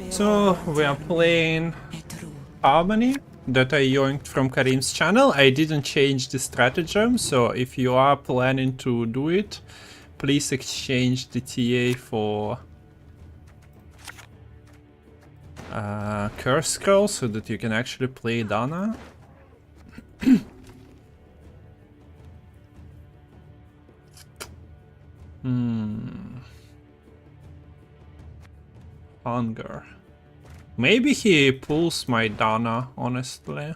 So we are playing Harmony that I yoinked from Karim's channel. I didn't change the stratagem, so if you are planning to do it, please exchange the TA for Curse Scroll so that you can actually play Dana. Hunger. Maybe he pulls my Dana, honestly.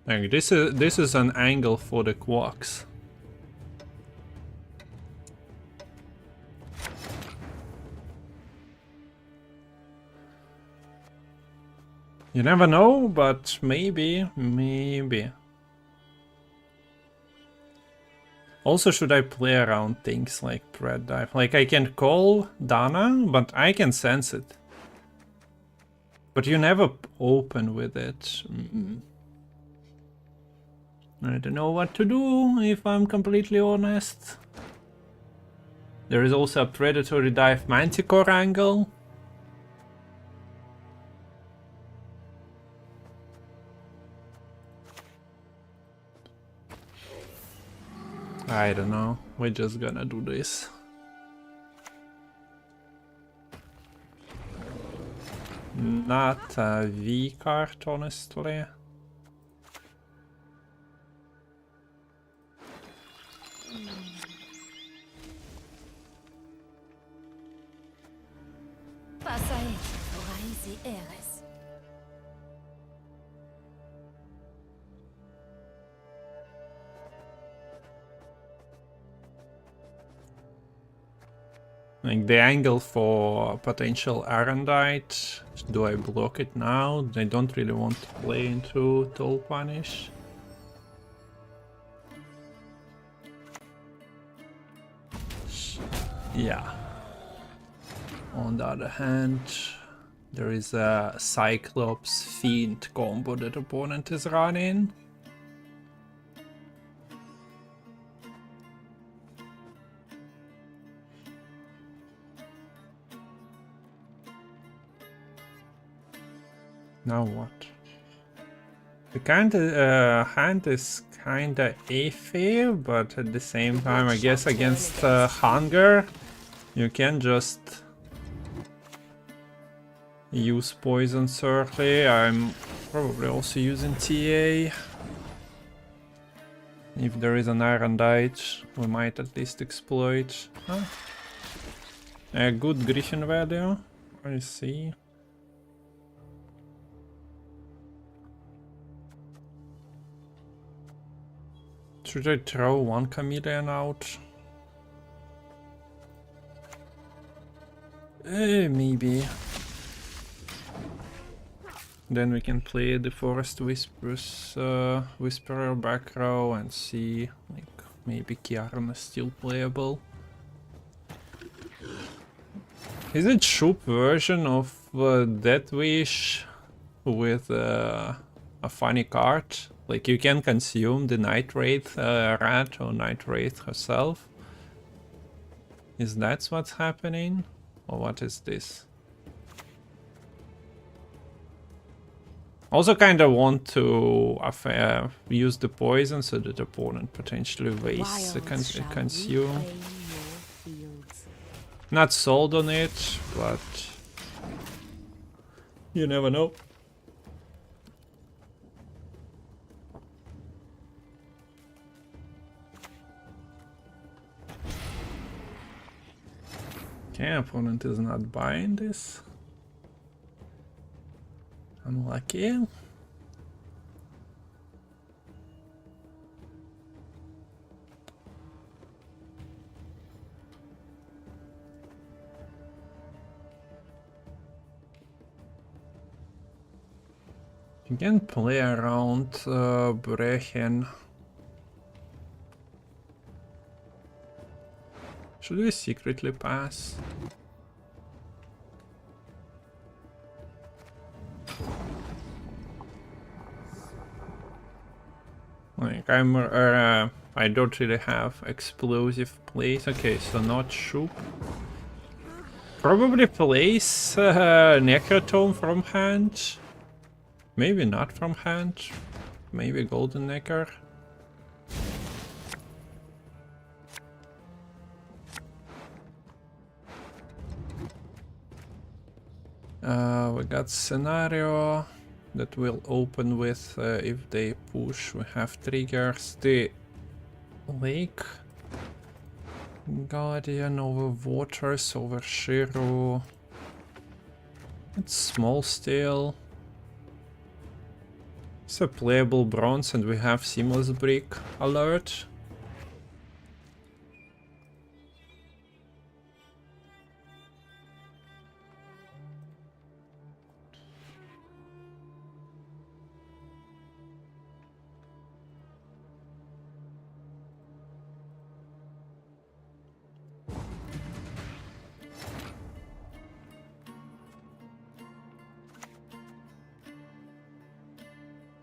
Like this is an angle for the Quarks. You never know, but maybe. Also, should I play around things like Bread Dive? Like, I can call Dana, but I can sense it. But you never open with it. I don't know what to do, if I'm completely honest. There is also a Predatory Dive Manticore angle. I don't know, we're just gonna do this. Not a V card, honestly. Like the angle for potential Arendite, do I block it now? I don't really want to play into Toll Punish. Yeah. On the other hand, there is a Cyclops Fiend combo that opponent is running. Now what? The hand is kinda iffy, but at the same time, I guess against Hunger, you can just use Poison Circle. I'm probably also using TA. If there is an Arendite, we might at least exploit. A good Griffin value, I see. Should I throw one Chameleon out? Maybe. Then we can play the Forest Whisperer back row and see, like, maybe Kiarn is still playable. Is it Shoop version of Death Wish with a funny card? Like, you can consume the Night Wraith rat or Night Wraith herself. Is that what's happening? Or what is this? Also kind of want to use the poison so that the opponent potentially wastes the consume. Not sold on it, but you never know. Okay, opponent is not buying this. Unlucky. You can play around Brechen. Should we secretly pass? Like I don't really have explosive plays. Okay, so not Shoop. Probably place Necrotome from hand. Maybe not from hand. Maybe Golden Necker. We got scenario that will open with if they push. We have triggers. The lake. Guardian over waters over Shiro. It's small still. It's a playable bronze and we have seamless brick alert.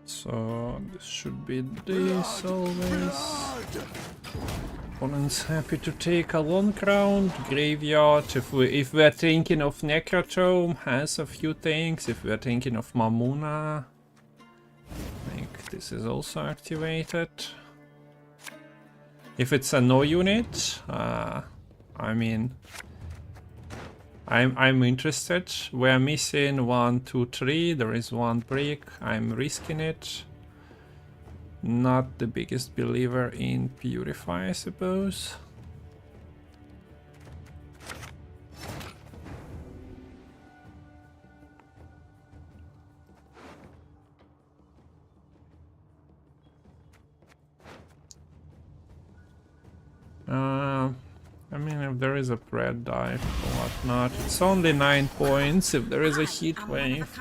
So this should be this always. Opponent's happy to take a long round. Graveyard. If we're thinking of Necrotome, has a few things. If we're thinking of Mamuna, I think this is also activated. If it's a no unit, I mean, I'm interested. We're missing 1, 2, 3. There is one brick. I'm risking it. Not the biggest believer in Purify, I suppose. I mean, if there is a Pred dive or whatnot, it's only 9 points. If there is a heat wave,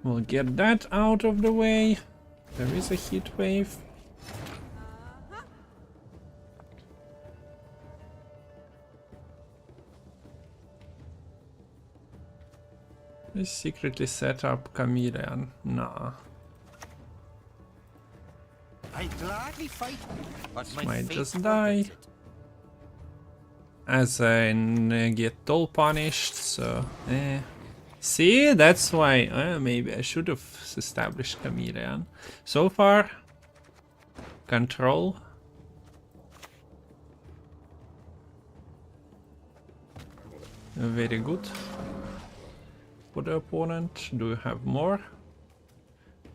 we'll get that out of the way. There is a heat wave. They secretly set up Chameleon. Nah. I gladly fight, but my Might fate just die. forbids it. As I get all punished, so see, that's why maybe I should have established Chameleon. So far, control. Very good for the opponent. Do you have more?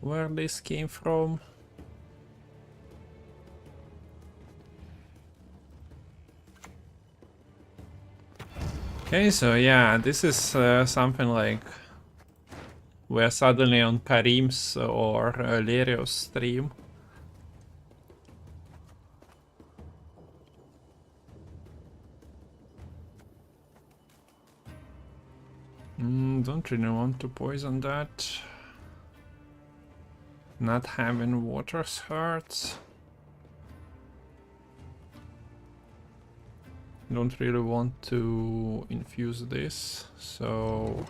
Where this came from? Okay, so yeah, this is something like we're suddenly on Karim's or Lerio's stream. Don't really want to poison that. Not having waters hurts. Don't really want to infuse this, so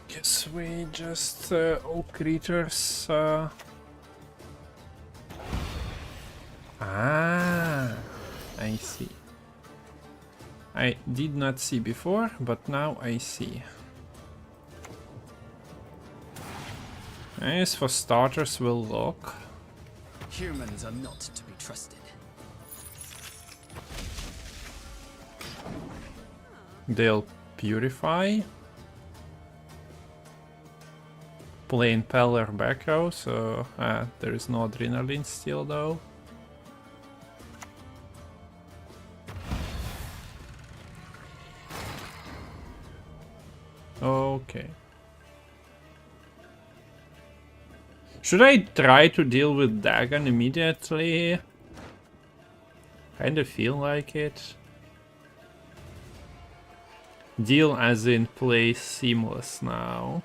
guess we just oak creatures. I see. I did not see before, but now I see. As for starters, we'll lock. Humans are not to be trusted. They'll purify. Plain Peller back row, so there is no adrenaline still though. Okay. Should I try to deal with Dagon immediately? Kinda feel like it. Deal as in play seamless now.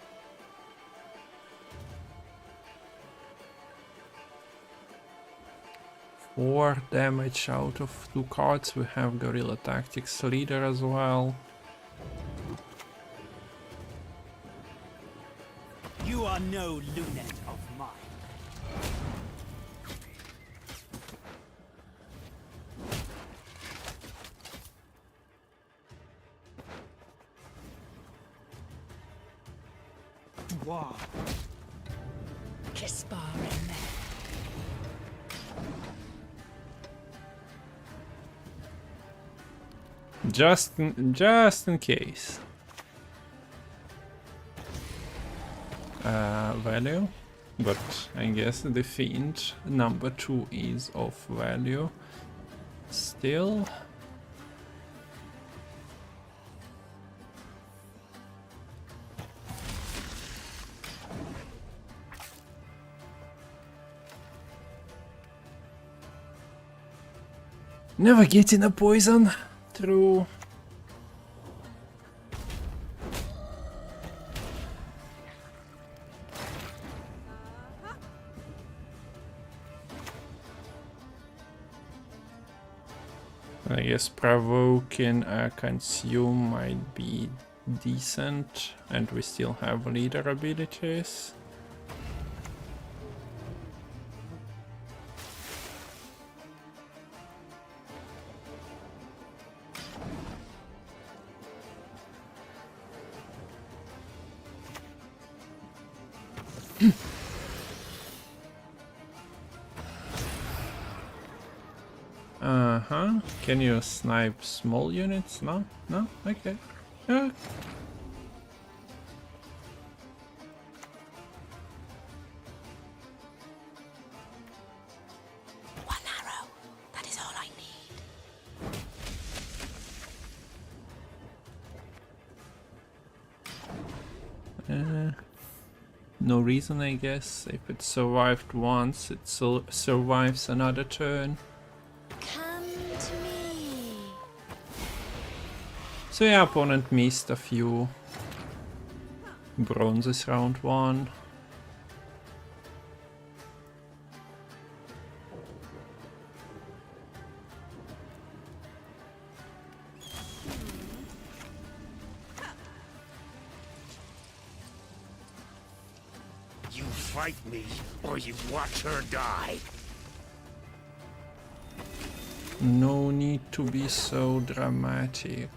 4 damage out of 2 cards. We have Guerrilla Tactics Leader as well. You are no lunet of mine. Wow. Kiss bar in there. Just in case. Value, but I guess the Fiend number 2 is of value still. Never getting a poison through. I guess provoking a consume might be decent, and we still have leader abilities. Can you snipe small units? No? No? Okay. 1 arrow. That is all I need. No reason, I guess. If it survived once, it survives another turn. Come to me. So yeah, opponent missed a few bronzes round 1. You fight me, or you watch her die. No need to be so dramatic.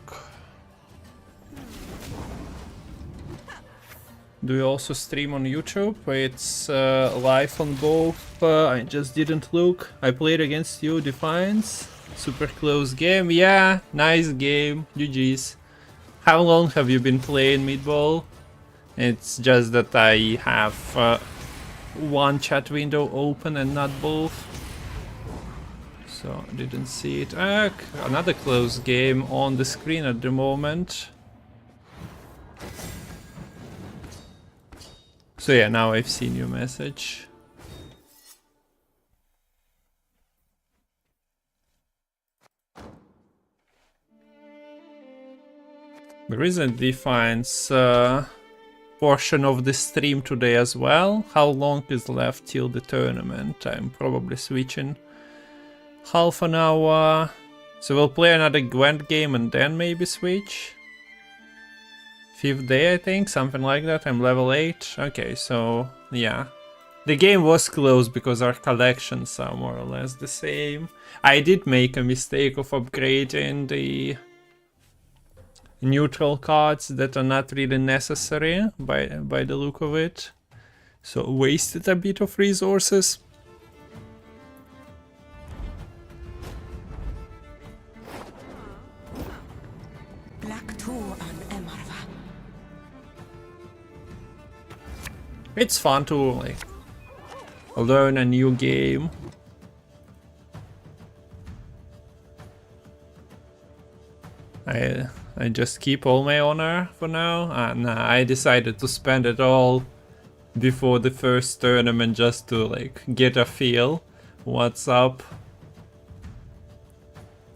Do you also stream on YouTube? It's live on both. I just didn't look. I played against you, Defiance. Super close game. Yeah, nice game. GG's. How long have you been playing Meatball? It's just that I have one chat window open and not both. So I didn't see it. Another close game on the screen at the moment. So yeah, now I've seen your message. There is a Defiance portion of the stream today as well. How long is left till the tournament? I'm probably switching half an hour. So we'll play another Gwent game and then maybe switch. 5th day, I think, something like that. I'm level 8. Okay, so yeah. The game was close because our collections are more or less the same. I did make a mistake of upgrading the neutral cards that are not really necessary by the look of it. So wasted a bit of resources. It's fun to like learn a new game. I just keep all my honor for now. Nah, I decided to spend it all before the first tournament just to like get a feel what's up.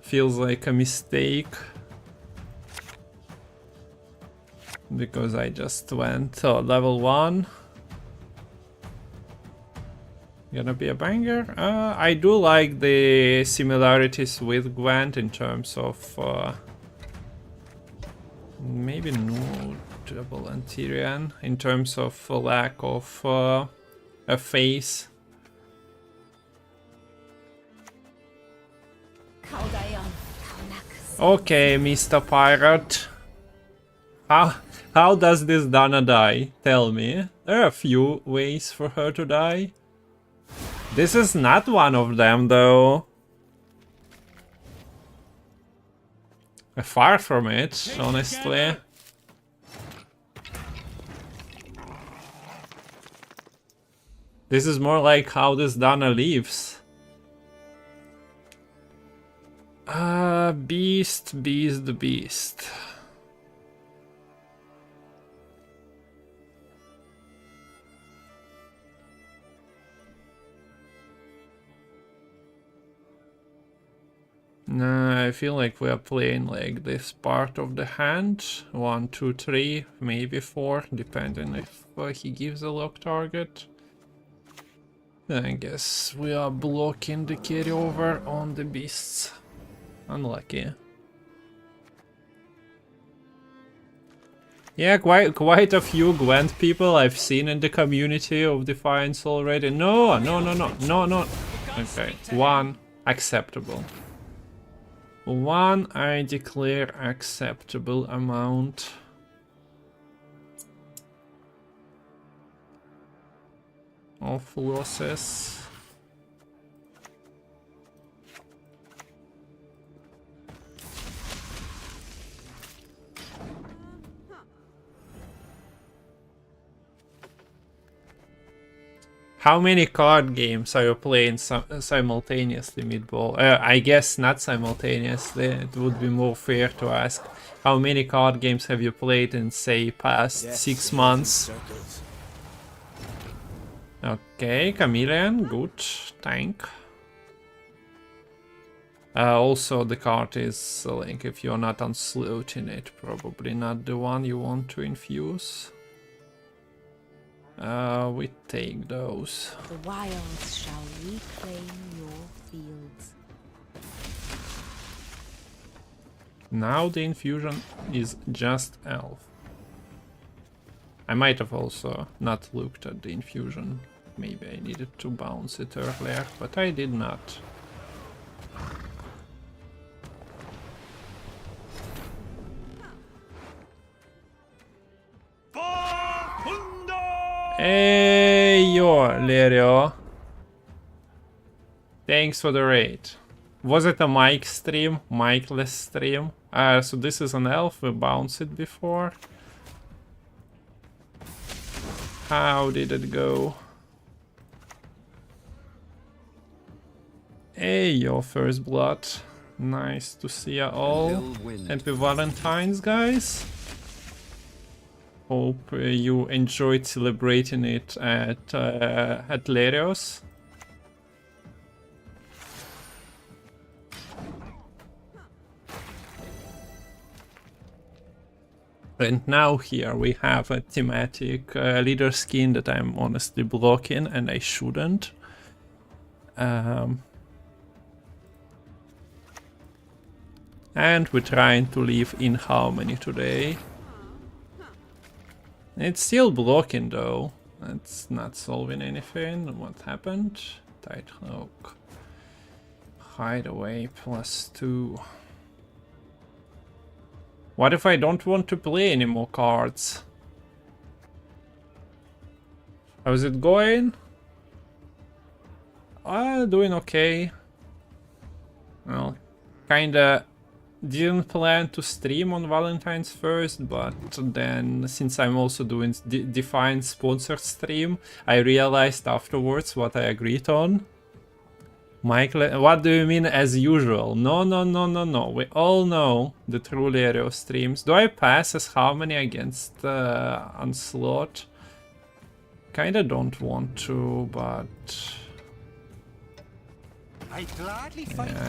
Feels like a mistake because I just went level 1. Gonna be a banger. I do like the similarities with Gwent in terms of maybe no Valentine in terms of lack of a face. Okay, Mr. Pirate. How does this Dana die? Tell me. There are a few ways for her to die. This is not one of them, though. Far from it, honestly. This is more like how this Dana leaves. Beast. Nah, I feel like we are playing like this part of the hand. 1, 2, 3, maybe 4, depending if he gives a lock target. I guess we are blocking the carryover on the beasts. Unlucky. Yeah, quite a few Gwent people I've seen in the community of Defiance already. No. Okay, 1 acceptable. 1 I declare acceptable amount. Of losses. How many card games are you playing simultaneously, Meatball? I guess not simultaneously. It would be more fair to ask. How many card games have you played in, say, past 6 months? Okay, Chameleon, good. Tank. Also, the card is, like, if you're not on slot in it, probably not the one you want to infuse. We take those. The wilds shall reclaim your fields. Now the infusion is just elf. I might have also not looked at the infusion. Maybe I needed to bounce it earlier, but I did not. Hey, yo, Lerio. Thanks for the raid. Was it a mic stream? Micless stream? So this is an elf, we bounced it before. How did it go? Hey, your first blood. Nice to see ya all. Happy Valentine's, guys. Hope you enjoyed celebrating it at Lerios. And now here we have a thematic leader skin that I'm honestly blocking, and I shouldn't. And we're trying to live in harmony today. It's still blocking though. It's not solving anything. What happened? Tightrope. Hideaway +2. What if I don't want to play any more cards? How's it going? Doing okay. Well, kinda didn't plan to stream on Valentine's first, but then since I'm also doing Defiance sponsored stream, I realized afterwards what I agreed on. Michael, what do you mean as usual? No. We all know the true Lerio streams. Do I pass as Harmony against Onslaught? Kinda don't want to, but yeah,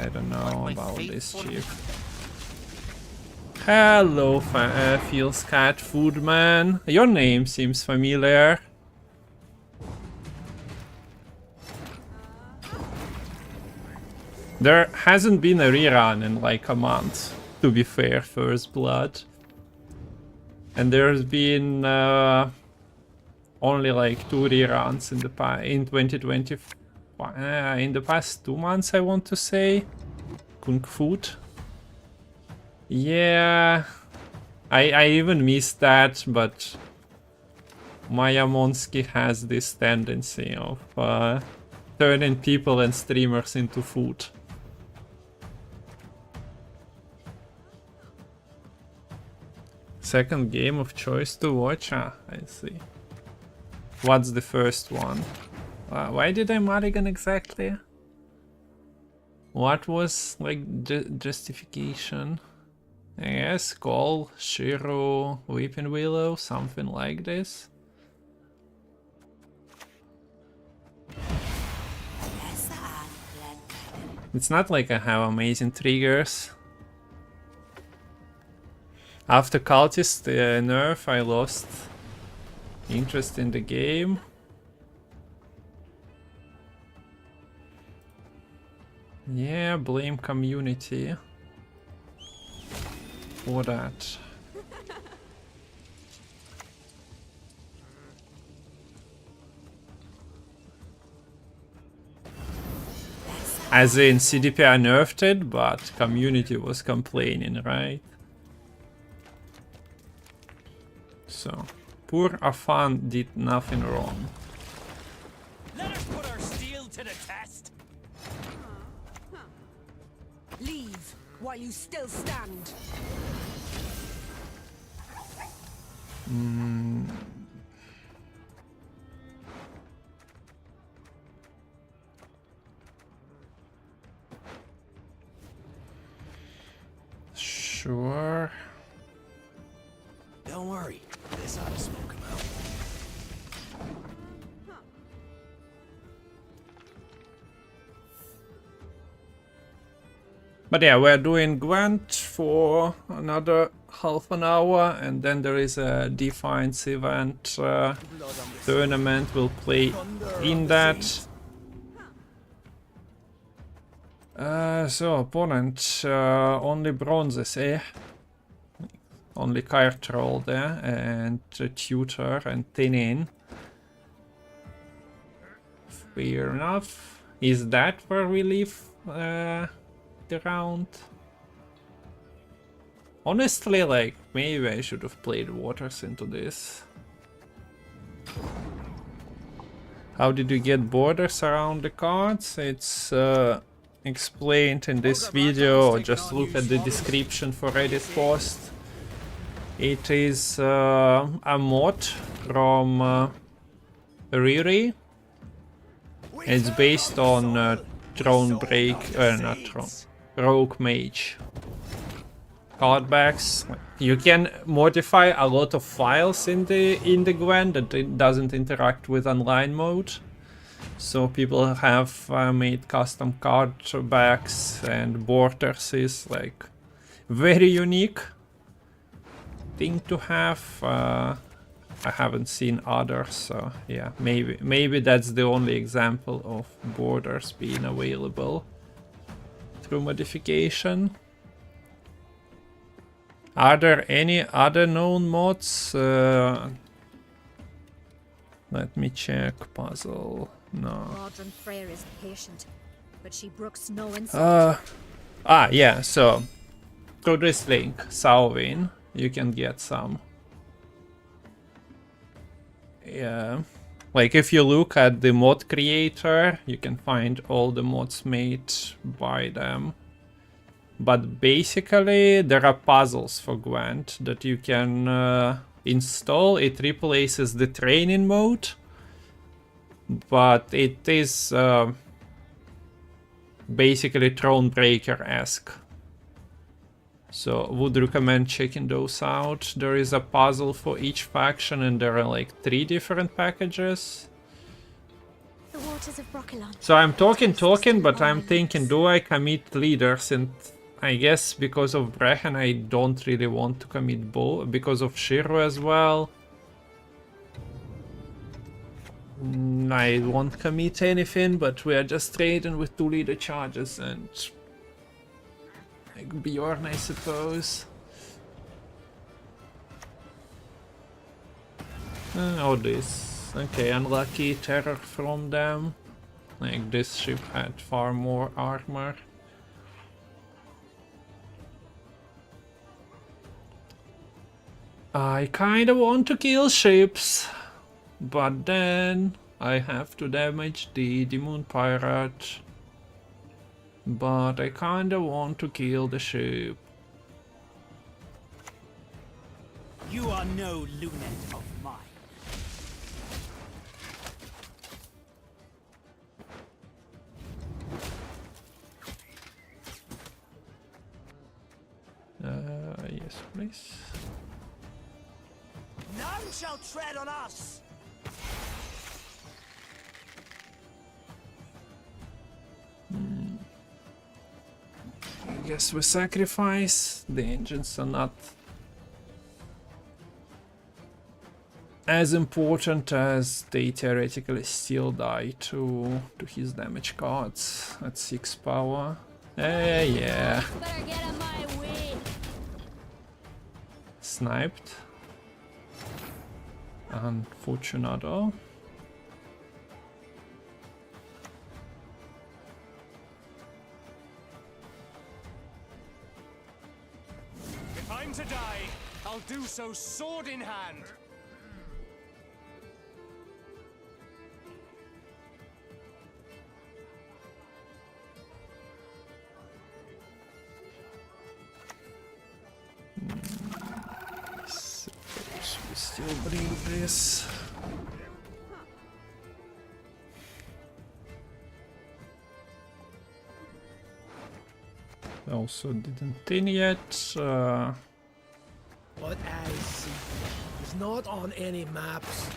I don't know about this chief. Hello, Feels Cat Foodman. Your name seems familiar. There hasn't been a rerun in like a month, to be fair, First Blood. And there's been only like 2 reruns in 2020. In the past 2 months, I want to say. Kung Fu. Yeah, I even missed that, but Mayamonski has this tendency of turning people and streamers into food. Second game of choice to watch? Ah, I see. What's the first one? Why did I mulligan exactly? What was like justification? I guess Call, Shiro, Weeping Willow, something like this. It's not like I have amazing triggers. After Cultist nerf, I lost interest in the game. Yeah, blame community for that. As in CDPR nerfed it, but community was complaining, right? So, poor Afan did nothing wrong. Let us put our steel to the test. Leave while you still stand. Sure. Don't worry, this ought to smoke him out. But yeah, we're doing Gwent for another half an hour, and then there is a Dfiance event tournament. We'll play in that. So opponent only bronzes, eh? Only card roll there, and tutor and Tinin. Fair enough. Is that where we leave the round? Honestly, like, maybe I should have played Waters into this. How did you get borders around the cards? It's explained in this video, or just look at the description for Reddit post. It is a mod from Riri. It's based on Rogue Mage. Cardbacks. You can modify a lot of files in the Gwent that it doesn't interact with online mode. So people have made custom card backs, and borders is like very unique thing to have. I haven't seen others, so yeah, maybe that's the only example of borders being available through modification. Are there any other known mods? Let me check. Puzzle. No. Mordred Freyr is patient, but she brooks no insult. Yeah, so through this link, Salvin, you can get some. Yeah, like if you look at the mod creator, you can find all the mods made by them. But basically, there are puzzles for Gwent that you can install. It replaces the training mode, but it is basically Thronebreaker-esque. So would recommend checking those out. There is a puzzle for each faction, and there are like 3 different packages. The waters of Broccolon. So I'm talking, but I'm thinking, do I commit leaders? And I guess because of Brechen, I don't really want to commit both. Because of Shiro as well, I won't commit anything, but we are just trading with 2 leader charges, and Like Bjorn, I suppose. Oh, this. Okay, unlucky terror from them. Like, this ship had far more armor. I kinda want to kill ships, but then I have to damage the Demon Pirate. But I kinda want to kill the ship. You are no lunet of mine. Yes, please. None shall tread on us. I guess we sacrifice. The engines are not as important as they theoretically still die to his damage cards at 6 power. Yeah. Better get in my way. Sniped. Unfortunado. If I'm to die, I'll do so sword in hand. Suppose we still bring this. Also didn't in yet. What I see is not on any maps.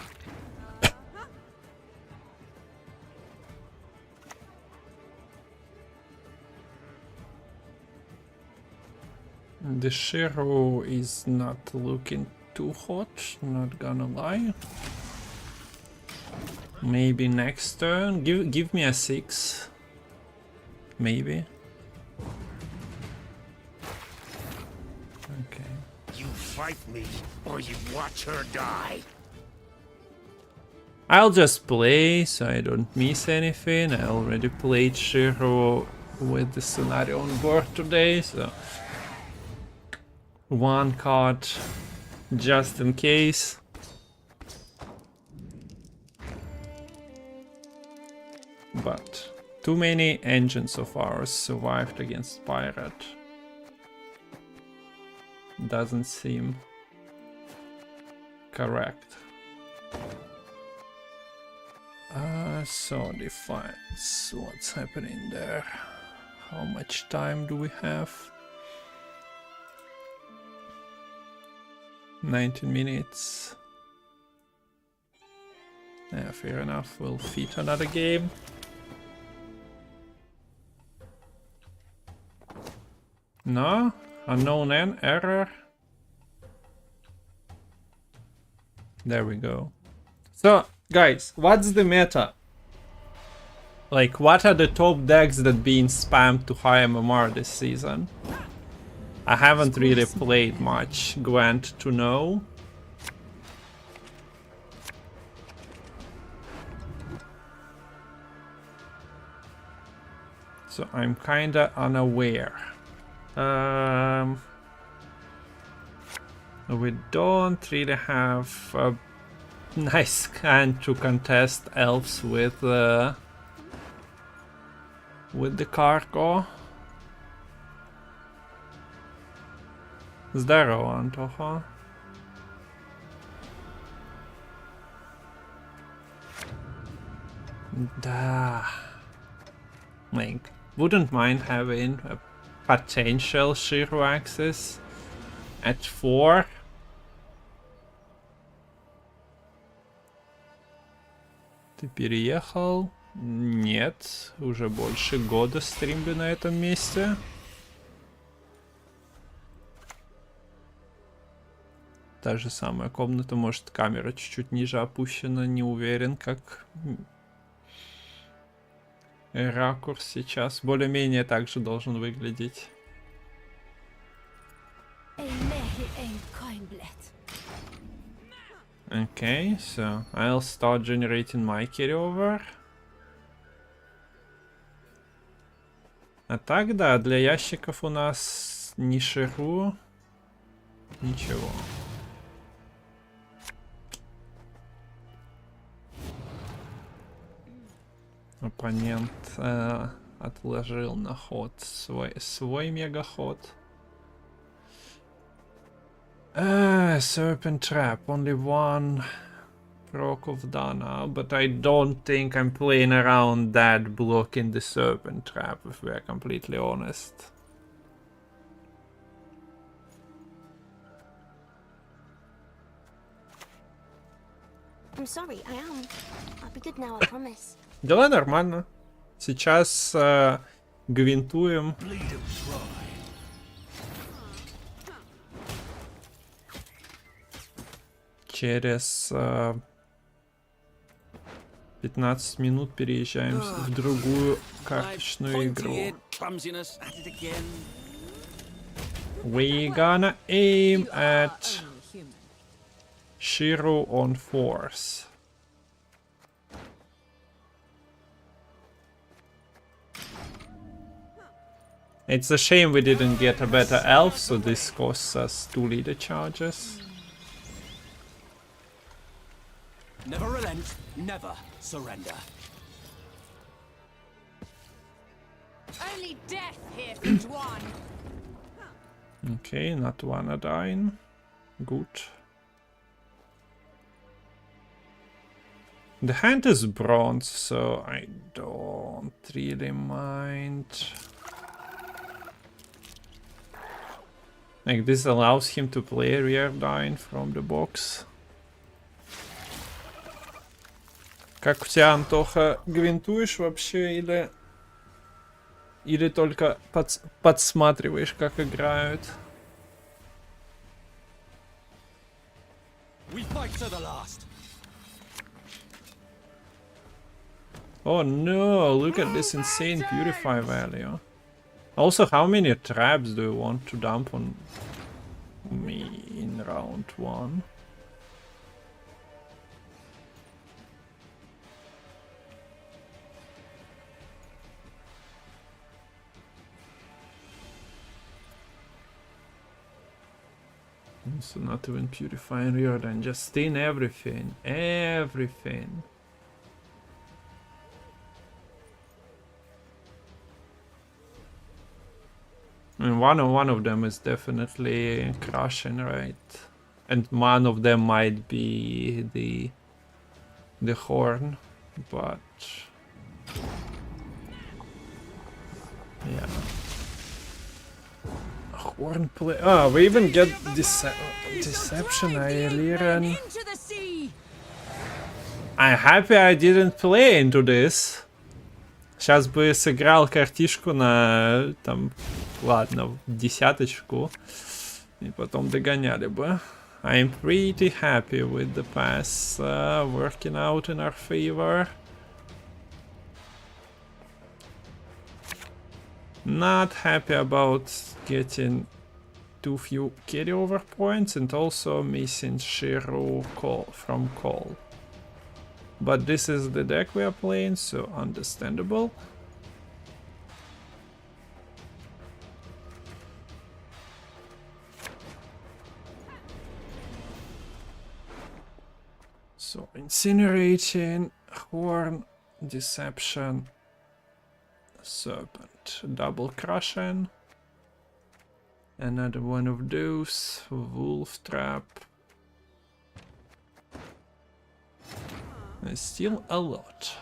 The Shiro is not looking too hot, not gonna lie. Maybe next turn. Give me a 6. Maybe. Okay. You fight me, or you watch her die. I'll just play so I don't miss anything. I already played Shiro with the scenario on board today, so one card just in case. But too many engines of ours survived against Pirate. Doesn't seem correct. So Dfiance, what's happening there? How much time do we have? 19 minutes. Yeah, fair enough. We'll fit another game. No? Unknown error? There we go. So, guys, what's the meta? Like, what are the top decks that being spammed to high MMR this season? I haven't really played much Gwent to know. So I'm kinda unaware. We don't really have a nice hand to contest elves with the cargo. Здорово, Антоха. Да. Like, wouldn't mind having a potential Shiro access at 4. Ты переехал? Нет, уже больше года стримлю на этом месте. Та же самая комната, может камера чуть-чуть ниже опущена, не уверен, как ракурс сейчас. Более-менее так же должен выглядеть. Okay, so I'll start generating my carryover. А так, да, для ящиков у нас ни ширу, ничего. Оппонент отложил на ход свой мегаход. Serpent Trap, only one proc of Dana, but I don't think I'm playing around that block in the Serpent Trap, if we're completely honest. I'm sorry, I am. I'll be good now, I promise. Дела нормально. Сейчас гвинтуем. Через 15 минут переезжаем в другую карточную игру. We gonna aim at Shiro on force. It's a shame we didn't get a better elf, so this costs us 2 leader charges. Never relent, never surrender. Only death here for Dwan. Okay, not wanna dying. Good. The hand is bronze, so I don't really mind. Like, this allows him to play rear dying from the box. Как у тебя, Антоха, гвинтуешь вообще или только подсматриваешь, как играют? We fight to the last. Oh no, look at this insane purify value. Also, how many traps do you want to dump on me in round 1? So not even purifying rear, then just stain everything. Everything. I mean, one of them is definitely crushing, right? And one of them might be the horn, but yeah. Horn play. Ah, we even get deception. I'm happy I didn't play into this. Сейчас бы сыграл картишку на там, ладно, десяточку, и потом догоняли бы. I'm pretty happy with the pass working out in our favor. Not happy about getting too few carryover points and also missing Shiro from call. But this is the deck we are playing, so understandable. So incinerating, horn, deception, serpent, double crushing, another one of those, wolf trap. There's still a lot.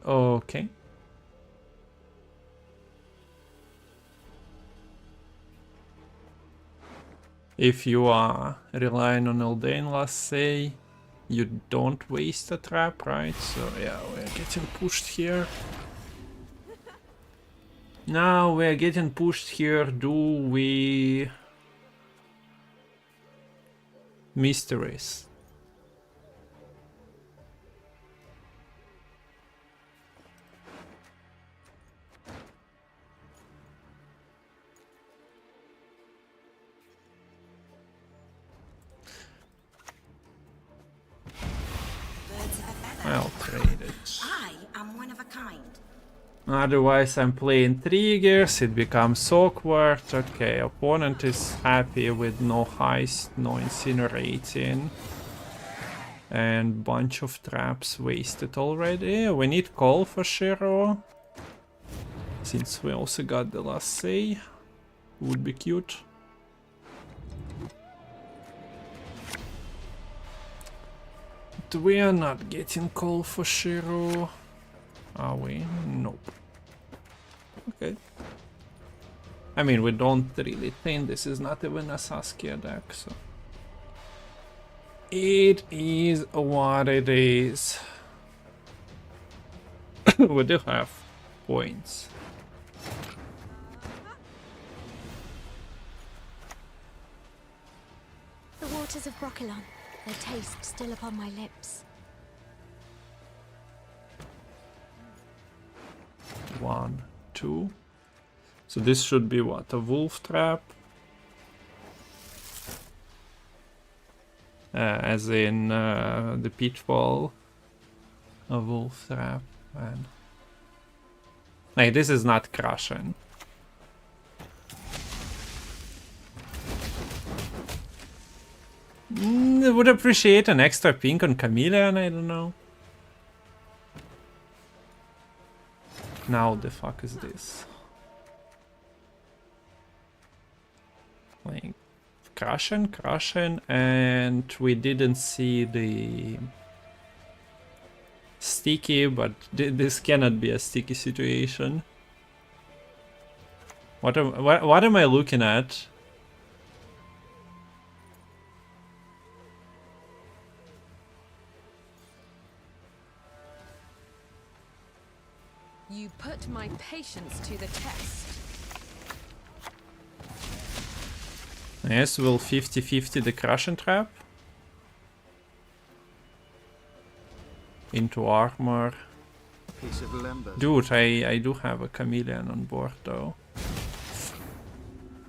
Okay. If you are relying on Eldain, let's say, you don't waste a trap, right? So yeah, we're getting pushed here. Now we're getting pushed here. Do we... Mysteries. I'll trade it. I am one of a kind. Otherwise I'm playing triggers, it becomes awkward. Okay, opponent is happy with no heist, no incinerating. And bunch of traps wasted already. We need call for Shiro. Since we also got the last say. Would be cute. But we are not getting call for Shiro. Are we? Nope. Okay. I mean, we don't really think this is not even a Saskia deck, so... It is what it is. We do have points. The waters of Broccolon, their taste still upon my lips. 1, 2. So this should be what? A wolf trap? As in the pitfall. A wolf trap. And... Like, this is not crushing. I would appreciate an extra pink on Chameleon, I don't know. Now the fuck is this? Like, crushing, and we didn't see the sticky, but this cannot be a sticky situation. What am I looking at? You put my patience to the test. Yes, will 50-50 the crushing trap. Into armor. Piece of lumber. Dude, I do have a chameleon on board though.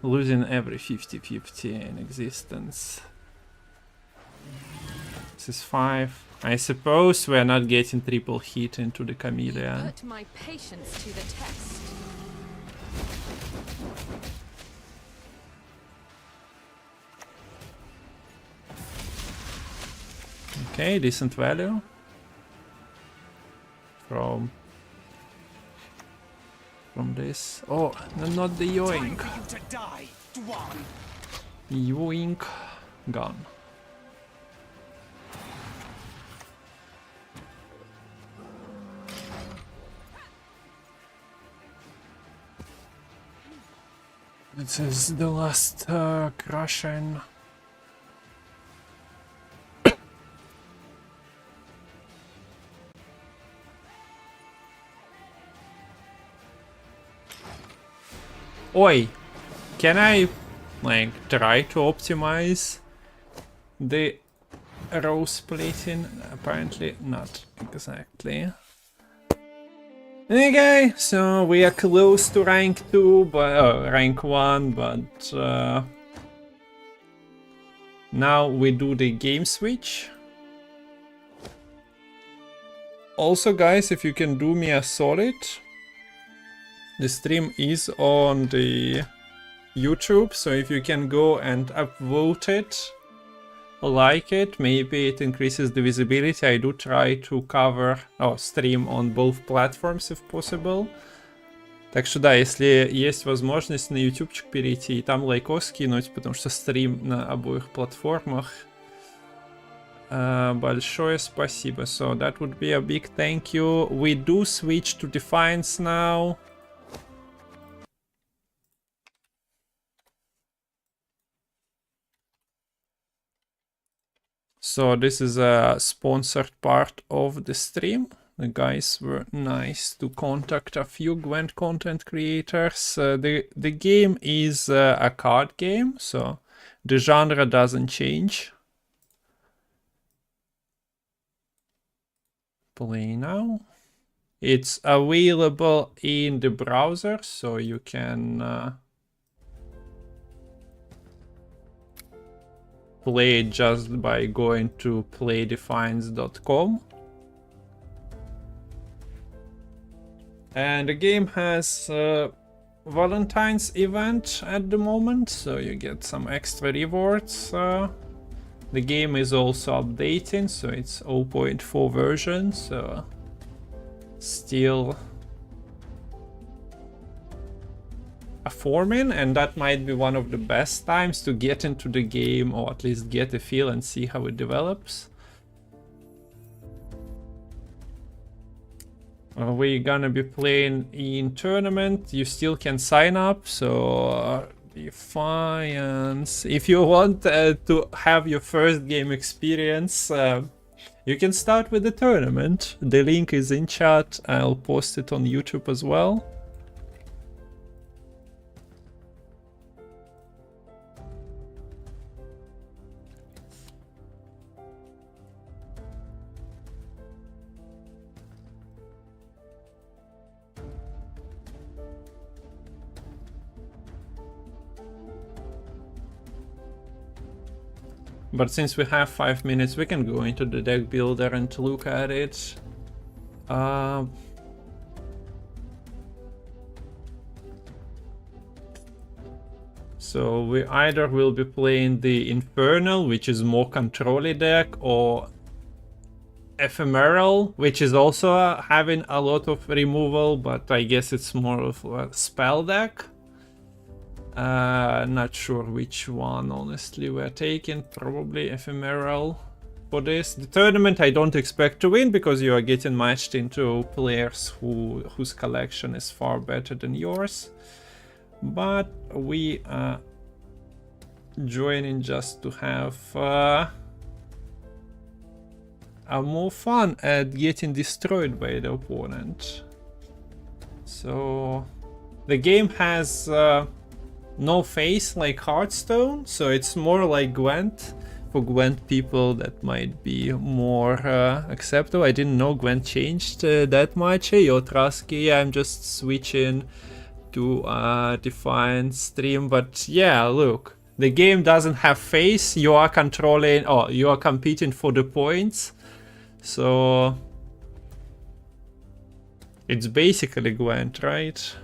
Losing every 50-50 in existence. This is 5. I suppose we're not getting triple hit into the chameleon. Put my patience to the test. Okay, decent value. From this. Oh, no, not the yoink. Time for you to die, Dwan. Yoink. Gone. This is the last crushing. Oi, can I like try to optimize the row splitting? Apparently not exactly. Okay, so we are close to rank 2, but rank 1, but now we do the game switch. Also, guys, if you can do me a solid, the stream is on the YouTube, so if you can go and upvote it, like it, maybe it increases the visibility. I do try to cover, stream on both platforms, if possible. Так что да, если есть возможность на ютубчик перейти и там лайкос скинуть, потому что стрим на обоих платформах. Большое спасибо. So that would be a big thank you. We do switch to Dfiance now. So this is a sponsored part of the stream. The guys were nice to contact a few Gwent content creators. The game is a card game, so the genre doesn't change. Play now. It's available in the browser, so you can play it just by going to playdfiance.com. And the game has Valentine's event at the moment, so you get some extra rewards. The game is also updating, so it's 0.4 version, so still forming, and that might be one of the best times to get into the game, or at least get a feel and see how it develops. We're gonna be playing in tournament. You still can sign up, so Dfiance. If you want to have your first game experience, you can start with the tournament. The link is in chat. I'll post it on YouTube as well. But since we have 5 minutes, we can go into the deck builder and look at it. So we either will be playing the Infernal, which is more control-y deck, or Ephemeral, which is also having a lot of removal, but I guess it's more of a spell deck. Not sure which one, honestly, we're taking. Probably Ephemeral for this. The tournament I don't expect to win, because you are getting matched into players whose collection is far better than yours. But we are joining just to have more fun at getting destroyed by the opponent. So the game has no face like Hearthstone, so it's more like Gwent. For Gwent people that might be more acceptable. I didn't know Gwent changed that much. Hey, Yotraski, I'm just switching to Defiance stream, but yeah, look, the game doesn't have face. You are controlling, or you are competing for the points, so it's basically Gwent, right?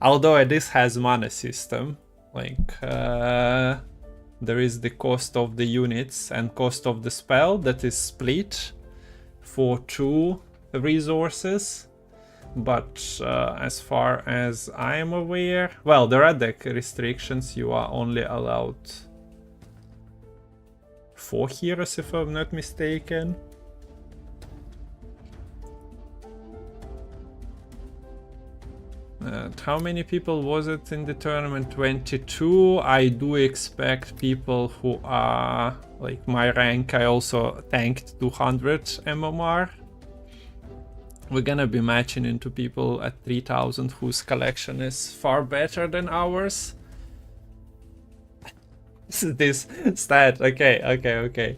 Although this has mana system, like there is the cost of the units and cost of the spell that is split for 2 resources. But as far as I am aware, well, there are deck restrictions. You are only allowed 4 heroes, if I'm not mistaken. How many people was it in the tournament? 22. I do expect people who are like my rank. I also tanked 200 MMR. We're gonna be matching into people at 3000 whose collection is far better than ours. This stat. Okay.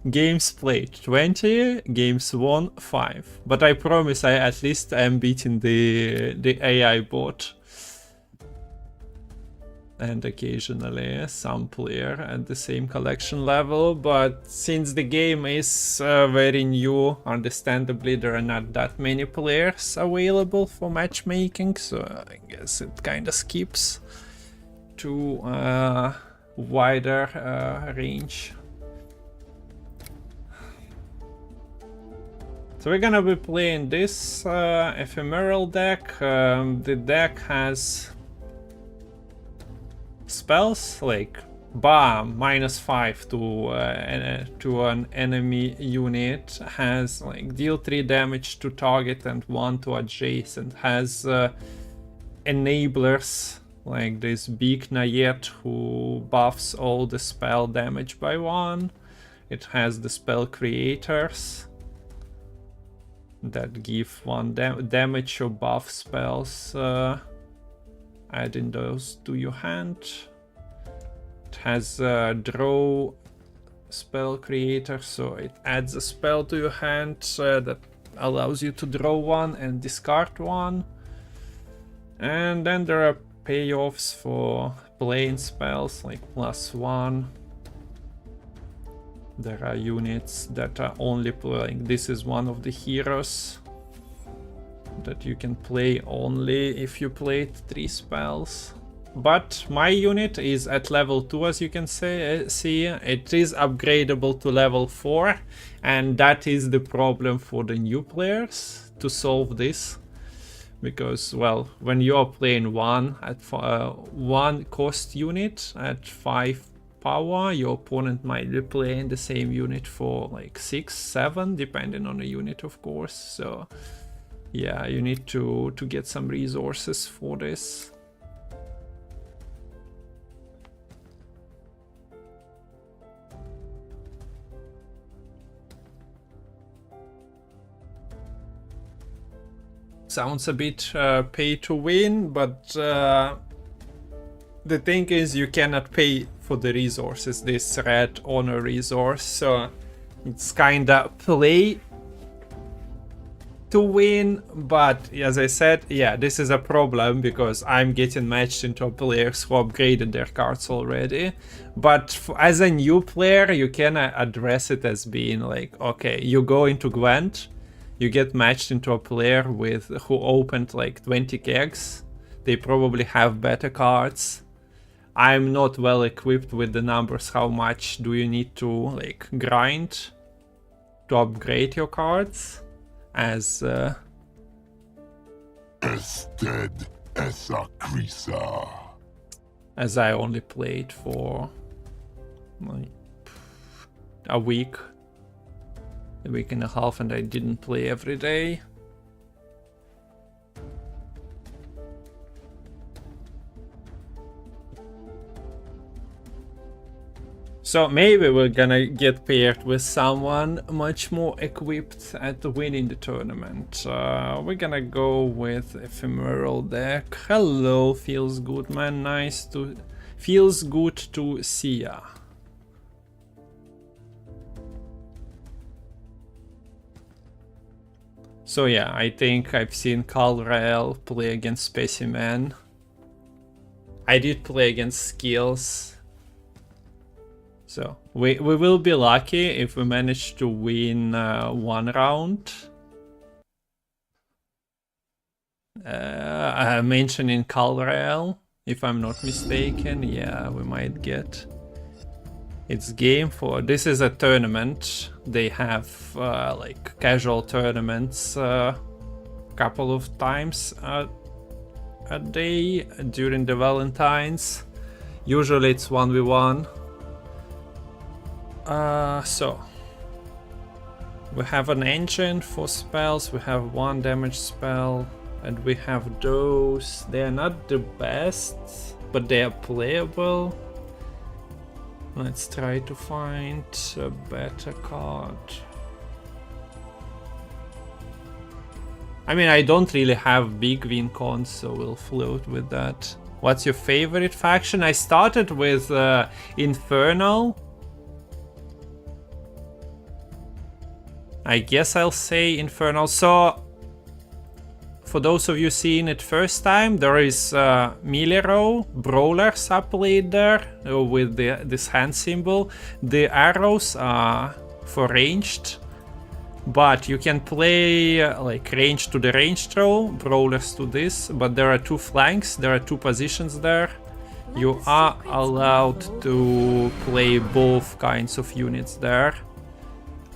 Games played 20, games won 5. But I promise I at least am beating the AI bot. And occasionally some player at the same collection level. But since the game is very new, understandably there are not that many players available for matchmaking. So I guess it kind of skips to wider range. So we're gonna be playing this Ephemeral deck. The deck has spells like BAM -5 to an enemy unit, has like deal 3 damage to target and 1 to adjacent, has enablers like this Big Nayet who buffs all the spell damage by 1. It has the spell creators. that give one damage or buff spells. Adding those to your hand. It has a draw spell creator, so it adds a spell to your hand that allows you to draw one and discard one. And then there are payoffs for playing spells like +1. There are units that are only playing. This is one of the heroes that you can play only if you played 3 spells. But my unit is at level 2, as you can see. It is upgradable to level 4, and that is the problem for the new players to solve this. Because, well, when you are playing one cost unit at 5 power, your opponent might be playing the same unit for like 6, 7, depending on the unit, of course. So yeah, you need to get some resources for this. Sounds a bit pay to win, but the thing is you cannot pay for the resources, this red honor resource, so it's kinda play to win. But as I said, yeah, this is a problem because I'm getting matched into players who upgraded their cards already. But as a new player, you can address it as being like, okay, you go into Gwent, you get matched into a player who opened like 20 kegs. They probably have better cards. I'm not well equipped with the numbers. How much do you need to like grind to upgrade your cards? As Ested esa crisa. As I only played for like a week and a half, and I didn't play every day. So maybe we're gonna get paired with someone much more equipped at winning the tournament. We're gonna go with Ephemeral deck. Hello, feels good, man. Feels good to see ya. So yeah, I think I've seen Calrael play against Specimen. I did play against Skills. So we will be lucky if we manage to win one round. I'm mentioning Calrael, if I'm not mistaken. Yeah, we might get its game for. This is a tournament. They have like casual tournaments couple of times a day during the Valentine's. Usually it's 1v1. So we have an engine for spells, we have 1 damage spell, and we have those. They are not the best, but they are playable. Let's try to find a better card. I mean, I don't really have big win cons, so we'll float with that. What's your favorite faction? I started with Infernal. I guess I'll say Infernal. So, for those of you seeing it first time, there is Milero, Brawler sub-played there with this hand symbol. The arrows are for ranged, but you can play like range to the range throw, Brawlers to this, but there are 2 flanks, there are 2 positions there. You are allowed to play both kinds of units there.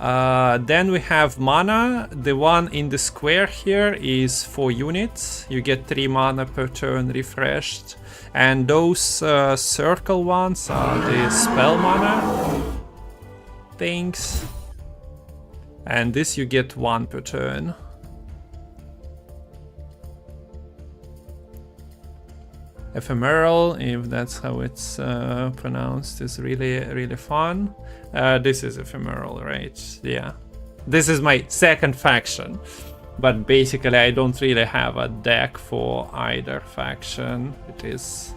Then we have mana. The one in the square here is 4 units. You get 3 mana per turn refreshed. And those circle ones are the spell mana things. And this you get 1 per turn. Ephemeral, if that's how it's pronounced, is really fun. This is Ephemeral, right? Yeah. This is my second faction. But basically I don't really have a deck for either faction. It is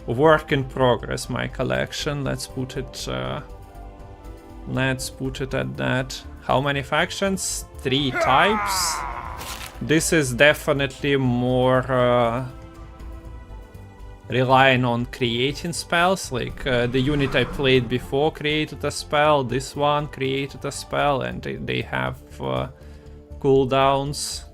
work in progress, my collection. Let's put it at that. How many factions? 3 types. This is definitely more relying on creating spells. Like the unit I played before created a spell, this one created a spell, and they have cooldowns.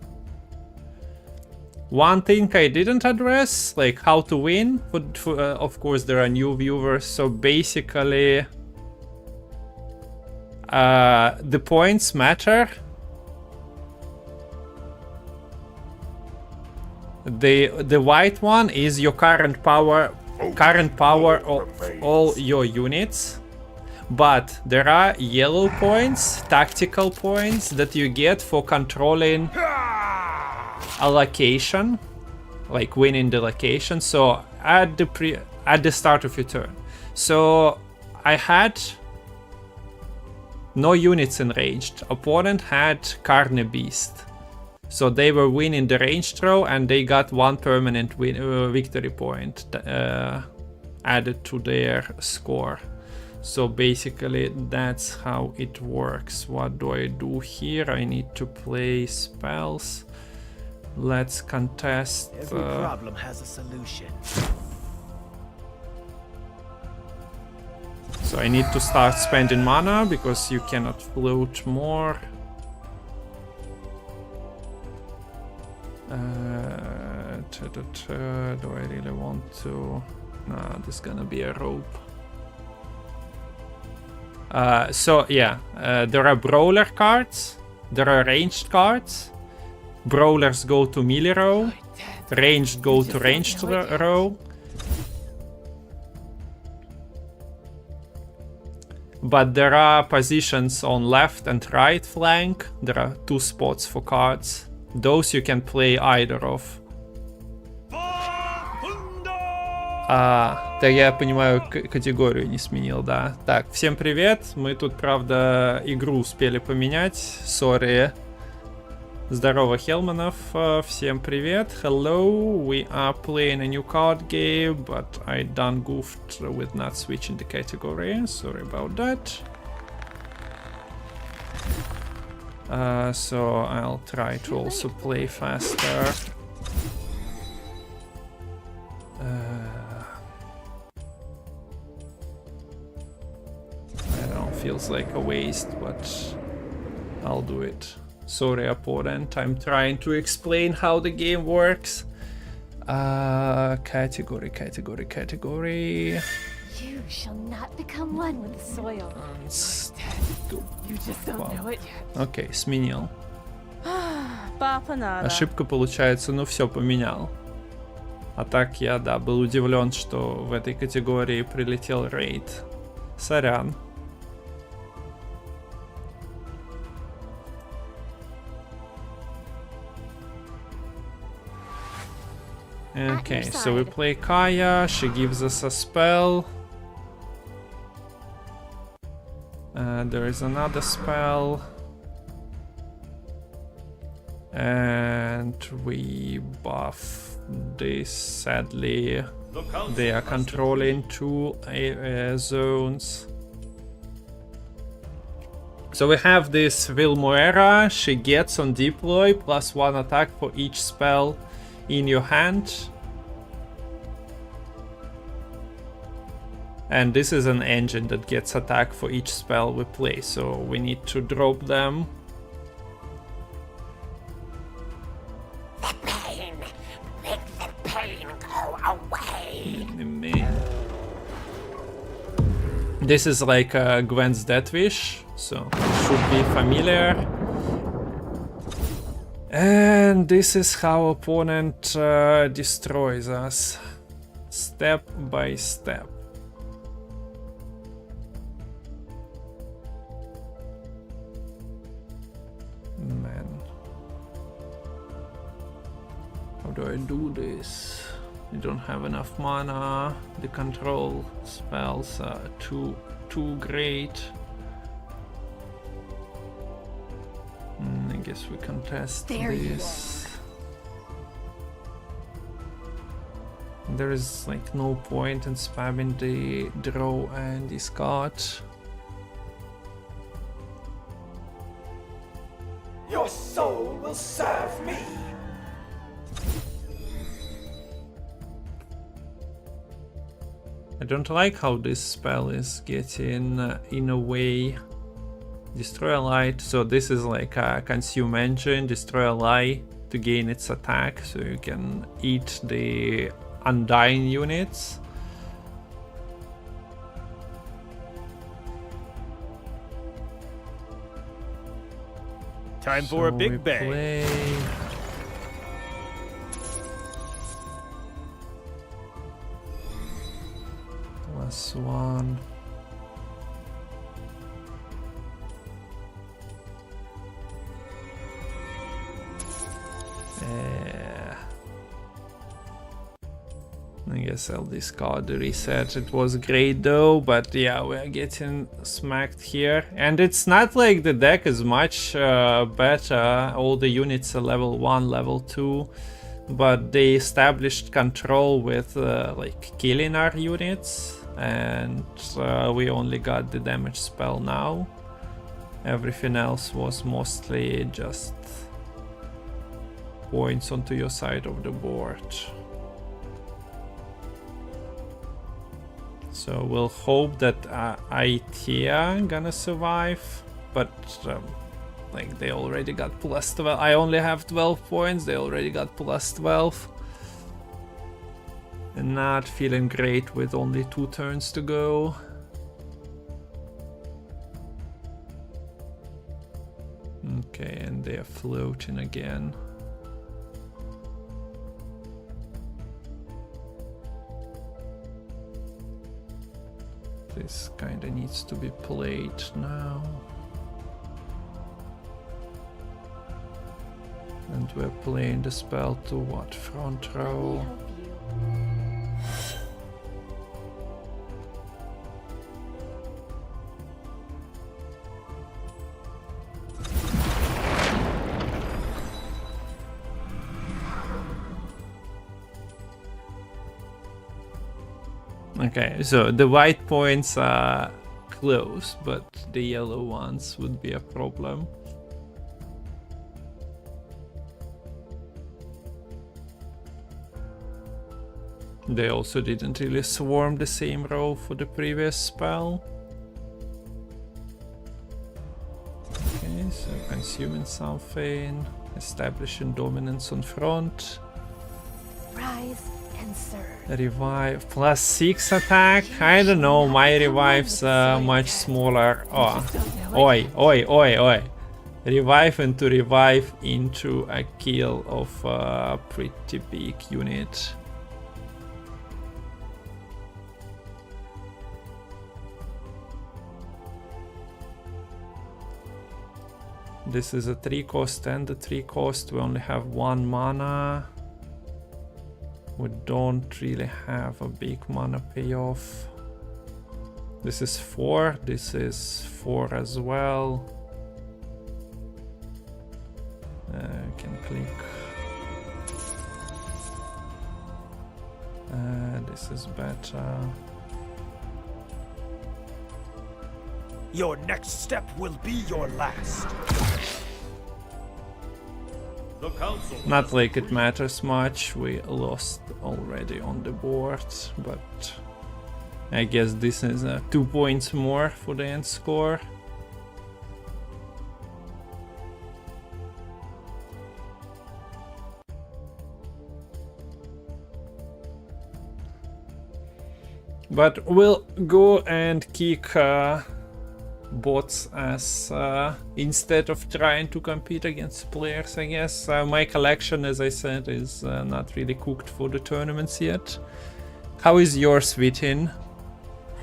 One thing I didn't address, like how to win. Of course, there are new viewers, so basically the points matter. The white one is your current power of all your units. But there are yellow points, tactical points, that you get for controlling allocation, like winning the location. So at the start of your turn. So I had no units in ranged. Opponent had Carne Beast. So they were winning the ranged throw, and they got 1 permanent victory point added to their score. So basically that's how it works. What do I do here? I need to play spells. Let's contest. Every problem has a solution. So I need to start spending mana because you cannot float more. Do I really want to? Nah, this is gonna be a rope. So yeah, there are brawler cards, there are ranged cards. Brawlers go to melee row, ranged go to ranged row. But there are positions on left and right flank. There are 2 spots for cards. Those you can play either of. Да, я понимаю, категорию не сменил, да. Так, всем привет. Мы тут, правда, игру успели поменять. Сори. Здорово, Хелманов. Всем привет. Hello. We are playing a new card game, but I done goofed with not switching the category. Sorry about that. So I'll try to also play faster. I don't know, feels like a waste, but I'll do it. Sorry, opponent, I'm trying to explain how the game works. Category. You shall not become one with the soil. You just don't know it yet. Окей, сменил. Папа надо. Ошибка получается, ну все, поменял. А так я, да, был удивлен, что в этой категории прилетел рейд. Сорян. Okay, so we play Kaya, she gives us a spell. There is another spell. And we buff this. Sadly, they are controlling 2 zones. So we have this Vilmoera. She gets on deploy +1 attack for each spell in your hand. And this is an engine that gets attack for each spell we play, so we need to drop them. The pain! Make the pain go away! This is like Gwent's Death Wish, so it should be familiar. And this is how opponent destroys us, step by step. Man, how do I do this? I don't have enough mana. The control spells are too great. guess we can test There you this. There is like no point in spamming the draw and discard. Your soul will serve me. I don't like how this spell is getting in a way. Destroy a light, so this is like a consume engine, destroy a lie to gain its attack, so you can eat the undying units. Time for a So big we bang. play +1. I guess I'll discard the reset. It was great though, but yeah, we're getting smacked here. And it's not like the deck is much better. All the units are level 1, level 2. But they established control with like killing our units. And we only got the damage spell now. Everything else was mostly just points onto your side of the board. So we'll hope that Aitea gonna survive, but like they already got +12. I only have 12 points, they already got +12. And not feeling great with only 2 turns to go. Okay, and they're floating again. This kinda needs to be played now. And we're playing the spell to what? Front Let me row. help you. Okay, so the white points are close, but the yellow ones would be a problem. They also didn't really swarm the same row for the previous spell. Okay, so consuming something, establishing dominance on front. Rise and serve. Revive +6 attack. I don't know, my revives are much smaller. Oh, oi, oi, oi, oi. Revive and to revive into a kill of a pretty big unit. This is a 3 cost and a 3 cost. We only have 1 mana. We don't really have a big mana payoff. This is 4. This is 4 as well. Can click. This is better. Your next step will be your last. The council. Not like it matters much. We lost already on the board, but I guess this is 2 points more for the end score. But we'll go and kick bots as instead of trying to compete against players, I guess. My collection, as I said, is not really cooked for the tournaments yet. How is yours, Vitin?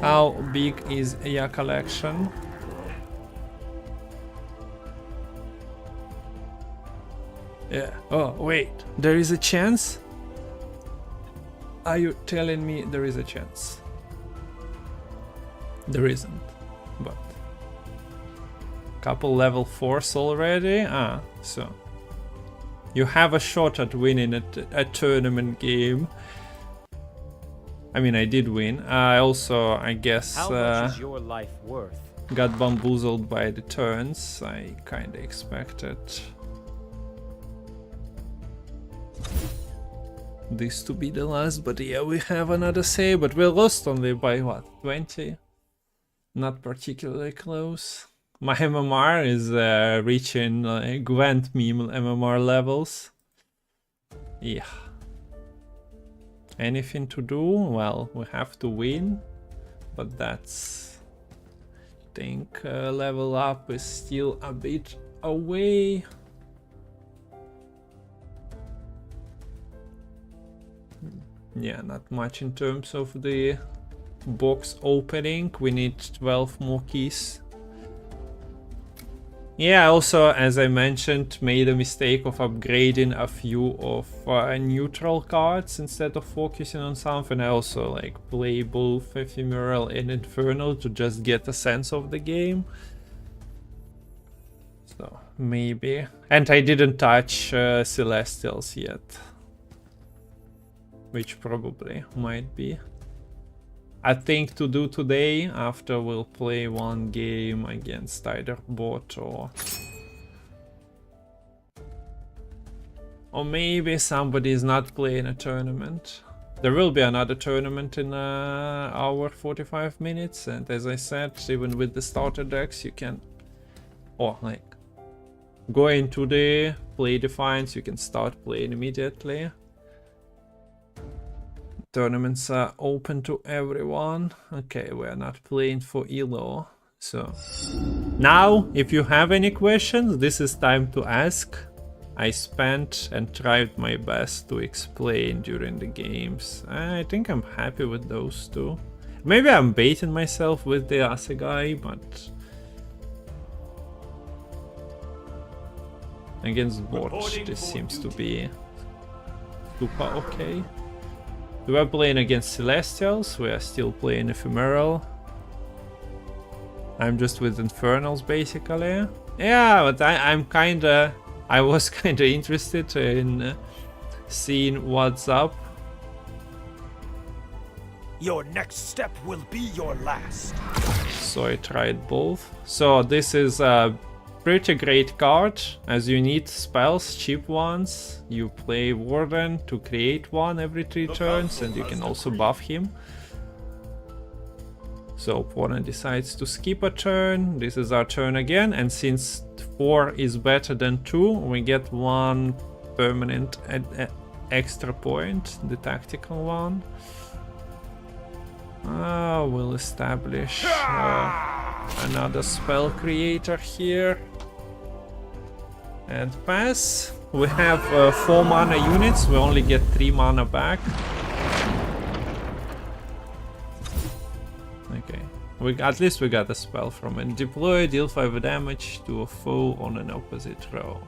How big is your collection? Yeah. Oh, wait. There is a chance? Are you telling me there is a chance? There isn't, but couple level 4s already. So you have a shot at winning a tournament game. I mean, I did win. I also, I guess, How much is your life worth? got bamboozled by the turns. I kinda expected this to be the last, but yeah, we have another save, but we lost only by what, 20? Not particularly close. My MMR is reaching Gwent meme MMR levels. Yeah. Anything to do? Well, we have to win, but that's... I think level up is still a bit away. Yeah, not much in terms of the box opening. We need 12 more keys. Yeah, also, as I mentioned, made a mistake of upgrading a few of neutral cards instead of focusing on something. I also like play both Ephemeral and Infernal to just get a sense of the game. So, maybe. And I didn't touch Celestials yet. Which probably might be a thing to do today, after we'll play one game against either bot or maybe somebody is not playing a tournament. There will be another tournament in hour 45 minutes, and as I said, even with the starter decks you can like go into the play Defiance, you can start playing immediately. Tournaments are open to everyone. Okay, we're not playing for ELO. So now, if you have any questions, this is time to ask. I spent and tried my best to explain during the games. I think I'm happy with those two. Maybe I'm baiting myself with the Assegai, but against bot this seems to be super okay. We are playing against Celestials, we are still playing Ephemeral. I'm just with Infernals basically. Yeah, but I was kinda interested in seeing what's up. Your next step will be your last. So I tried both. So this is a pretty great card, as you need spells, cheap ones. You play Warden to create one every 3 turns, and you can also buff him. So opponent decides to skip a turn, this is our turn again, and since 4 is better than 2, we get 1 permanent extra point, the tactical one. We'll establish another spell creator here. And pass. We have 4 mana units, we only get 3 mana back. Okay, at least we got a spell from it. Deploy, deal 5 damage to a foe on an opposite row.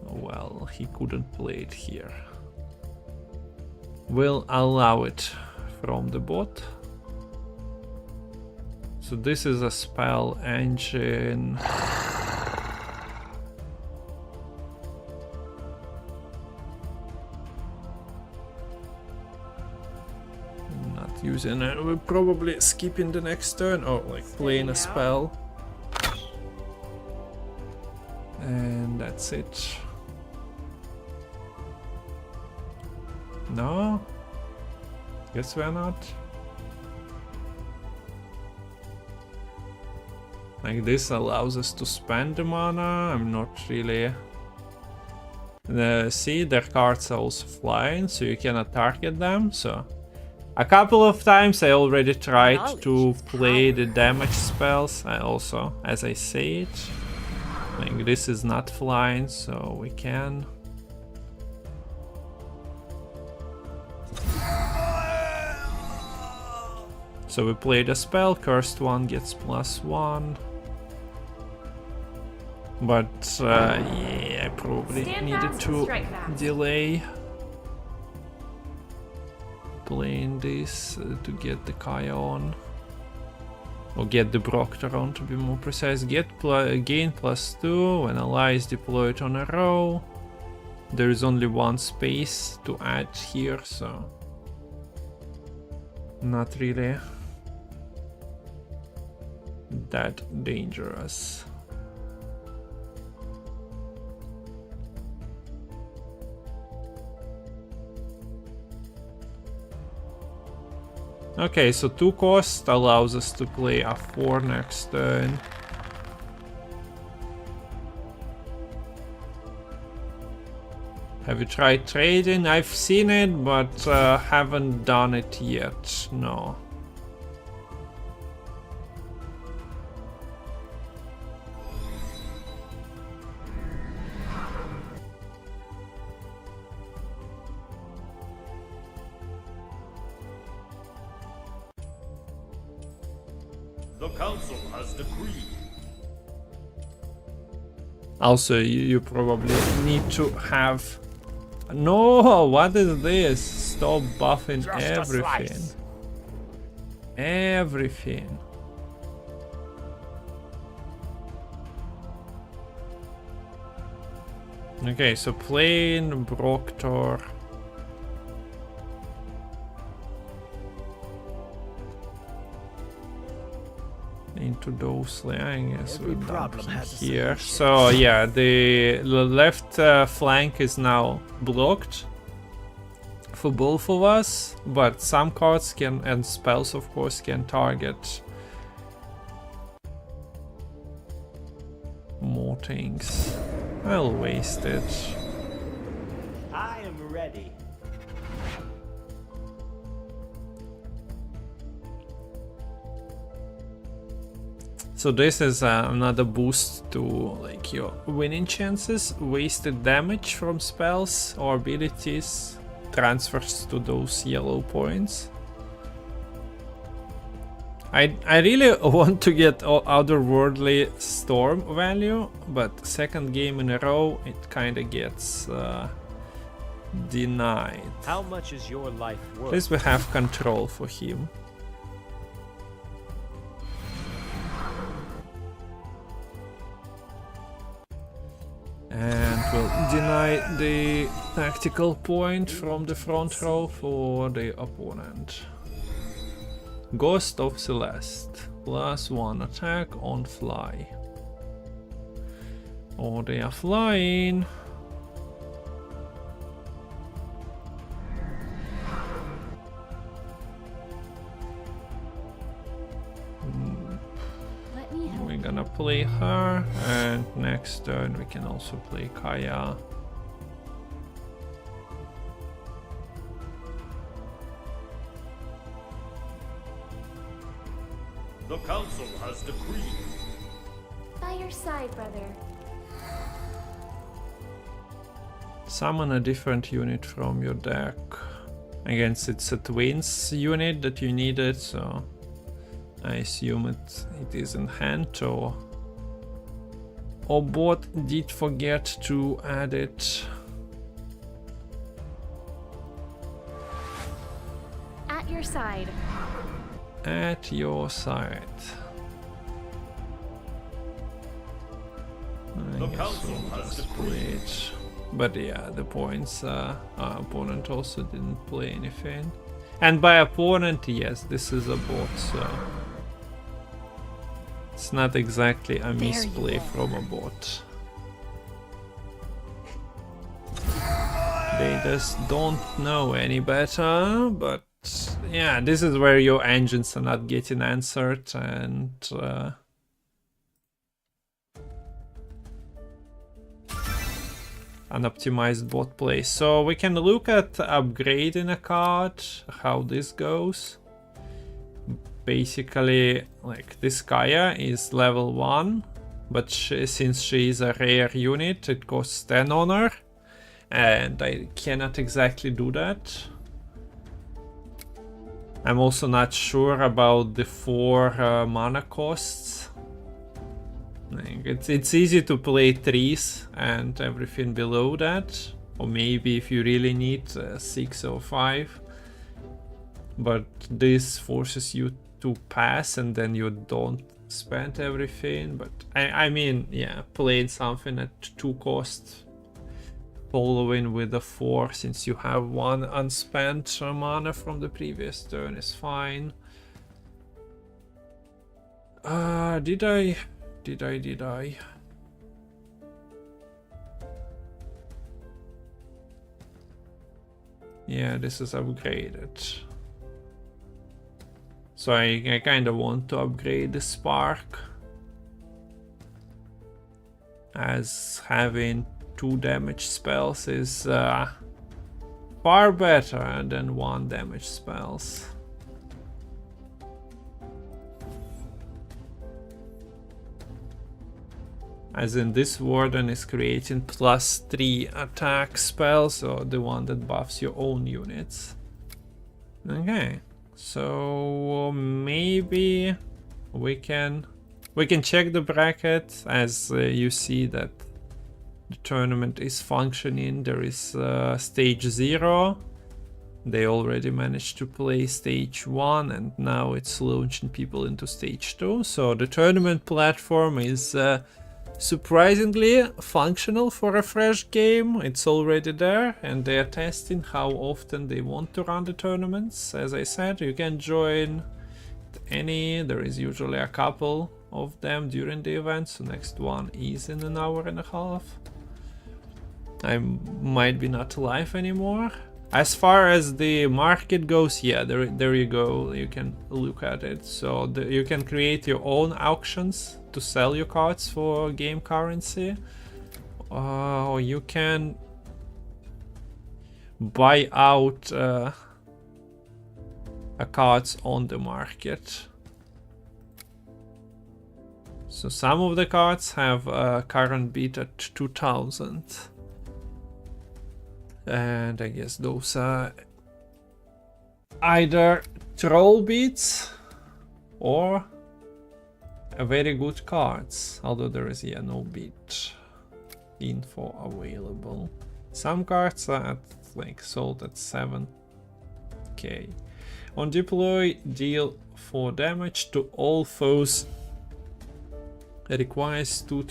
Well, he couldn't play it here. We'll allow it from the bot. So this is a spell engine. Not using it. We're probably skipping the next turn or like playing a spell. And that's it. No? Guess we're not. Like this allows us to spend the mana. I'm not really... see, their cards are also flying, so you cannot target them. So a couple of times I already tried to play the damage spells. I also, as I say it, like this is not flying, so we can. So we played a spell, cursed one gets +1. But yeah, I probably needed to delay playing this to get the Kaya on. Or get the Proctor on, to be more precise. Gain +2 when ally is deployed on a row. There is only one space to add here, so not really that dangerous. Okay, so 2 cost allows us to play a 4 next turn. Have you tried trading? I've seen it, but haven't done it yet, no. The council has decreed. Also, you probably need to have... No, what is this? Stop buffing everything. Everything. Okay, so plain Proctor. Into those layers Every problem has a here. solution. So yeah, the left flank is now blocked for both of us, but some cards can, and spells of course, can target more things. I'll waste it. I am ready. So this is another boost to like your winning chances. Wasted damage from spells or abilities transfers to those yellow points. I really want to get otherworldly storm value, but second game in a row it kinda gets denied. How much is your life At worth? least we have control for him. And we'll deny the tactical point from the front row for the opponent. Ghost of Celeste. +1 attack on fly. Oh, they are flying. Let me help. We're gonna play her, and next turn we can also play Kaya. The council has decreed. By your side, brother. Summon a different unit from your deck. Against it's a twins unit that you needed, so I assume it is in hand, or bot did forget to add it. At your side. At your side. I The guess council we'll has just play it. But yeah, the points, our opponent also didn't play anything. And by opponent, yes, this is a bot, so it's not exactly a misplay from a bot. They just don't know any better, but yeah, this is where your engines are not getting answered, and unoptimized bot play. So we can look at upgrading a card, how this goes. Basically, like this Kaya is level 1, but since she is a rare unit, it costs 10 honor, and I cannot exactly do that. I'm also not sure about the 4 mana costs. Like, it's easy to play 3s and everything below that, or maybe if you really need 6 or 5, but this forces you to to pass and then you don't spend everything. But I mean, yeah, playing something at 2 cost, following with a 4 since you have 1 unspent mana from the previous turn is fine. Did I? Yeah, this is upgraded. So I kind of want to upgrade the Spark, as having 2 damage spells is far better than 1 damage spells. As in, this Warden is creating +3 attack spell, so the one that buffs your own units. Okay, so maybe we can check the bracket, as you see that the tournament is functioning. There is stage 0. They already managed to play stage 1 and now it's launching people into stage 2. So the tournament platform is surprisingly functional for a fresh game. It's already there and they are testing how often they want to run the tournaments. As I said, you can join any, there is usually a couple of them during the event, so next one is in an hour and a half. I might be not live anymore. As far as the market goes, yeah, there you go, you can look at it. So you can create your own auctions to sell your cards for game currency. Or you can buy out cards on the market. So some of the cards have a current bid at 2000. And I guess those are either troll beats or a very good cards, although there is no beat info available. Some cards are at, like, sold at 7k. On deploy, deal 4 damage to all foes. It requires 2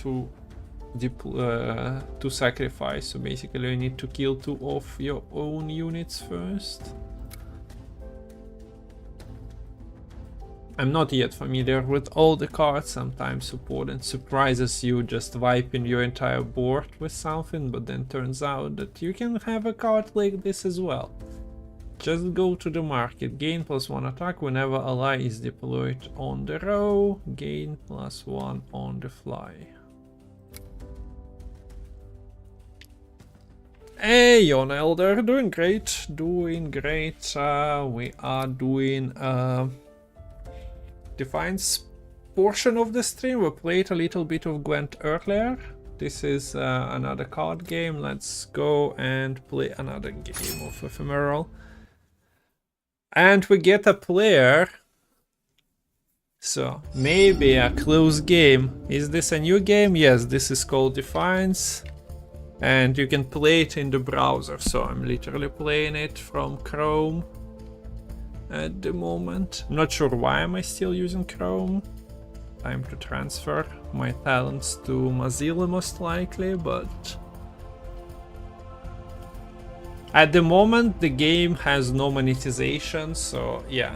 to sacrifice, so basically you need to kill 2 of your own units first. I'm not yet familiar with all the cards. Sometimes opponent surprises you just wiping your entire board with something, but then turns out that you can have a card like this as well. Just go to the market, gain +1 attack whenever ally is deployed on the row, gain +1 on the fly. Hey, Yon Elder, doing great, doing great. We are doing Dfiance portion of the stream. We played a little bit of Gwent earlier. This is another card game. Let's go and play another game of Ephemeral. And we get a player. So maybe a close game. Is this a new game? Yes, this is called Dfiance. And you can play it in the browser, so I'm literally playing it from Chrome at the moment. I'm not sure why am I still using Chrome. Time to transfer my talents to Mozilla most likely, but at the moment the game has no monetization, so yeah.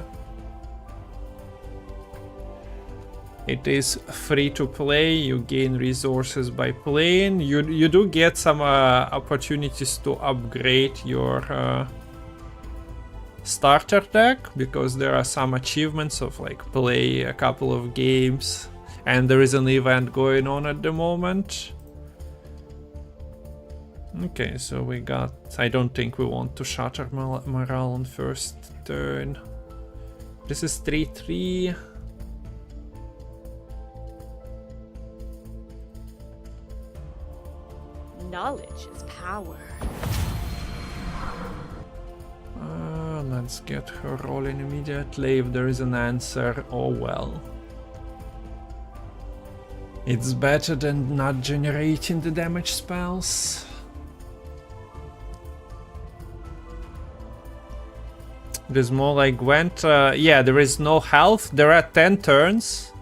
It is free to play, you gain resources by playing. You do get some opportunities to upgrade your starter deck, because there are some achievements of like play a couple of games, and there is an event going on at the moment. Okay, so we got... I don't think we want to shatter morale on first turn. This is 3-3. Knowledge is power. Let's get her rolling immediately. If there is an answer, oh well. It's better than not generating the damage spells. It is more like Gwent. Yeah, there is no health. There are 10 turns.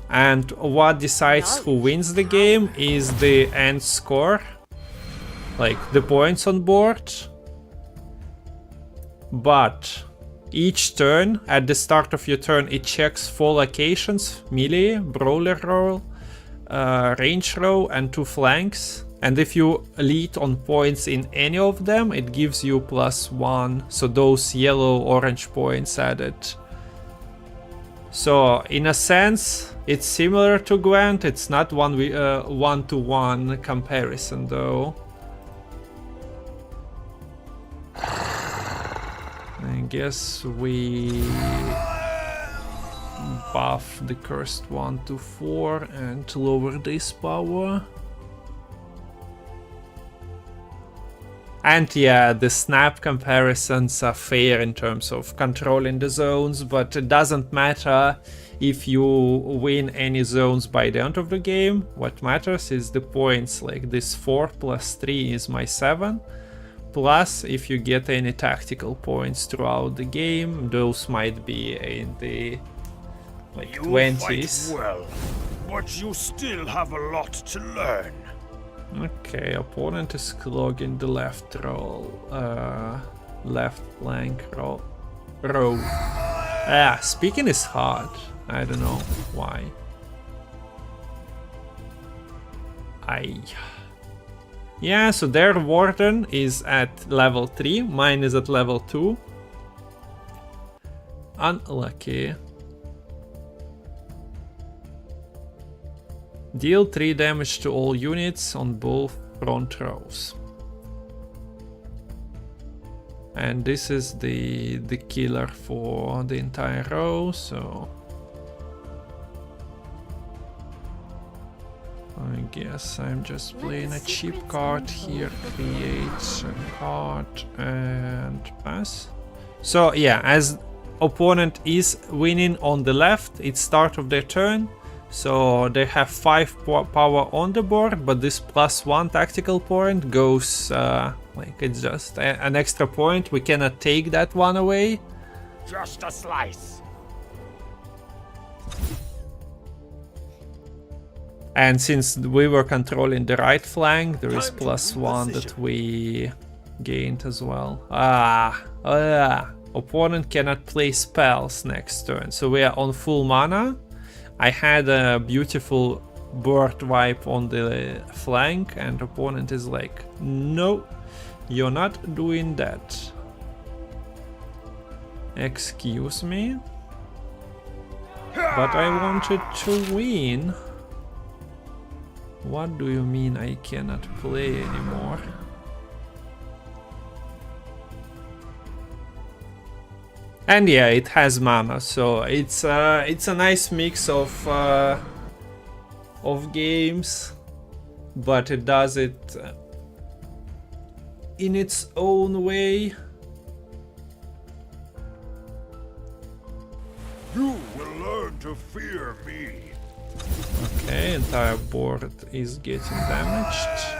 And what decides who wins the game is the end score. Like the points on board. But each turn, at the start of your turn, it checks 4 locations: melee, brawler roll, range row, and 2 flanks. And if you lead on points in any of them, it gives you +1. So those yellow-orange points added. So in a sense, it's similar to Gwent. It's not one-to-one comparison though. I guess we buff the cursed one to 4 and lower this power. And yeah, the snap comparisons are fair in terms of controlling the zones, but it doesn't matter if you win any zones by the end of the game. What matters is the points, like this 4 + 3 is my 7. Plus, if you get any tactical points throughout the game, those might be in the like You 20s. fight well, but you still have a lot to learn. Okay, opponent is clogging the left roll, left flank row. Speaking is hard. I don't know why. Yeah, so their warden is at level 3, mine is at level 2. Unlucky. Deal 3 damage to all units on both front rows. And this is the killer for the entire row, so I guess I'm just playing a cheap card here. Create a card and pass. So yeah, as opponent is winning on the left, it's start of their turn. So they have 5 power on the board, but this +1 tactical point goes like it's just an extra point. We cannot take that one away. Just a slice. And since we were controlling the right flank, there is +1 that we gained as well. Opponent cannot play spells next turn, so we are on full mana. I had a beautiful bird wipe on the flank, and opponent is like, no, you're not doing that. Excuse me? But I wanted to win. What do you mean I cannot play anymore? And yeah, it has mana, so it's a nice mix of games, but it does it in its own way. You will learn to fear me. Okay, entire board is getting damaged.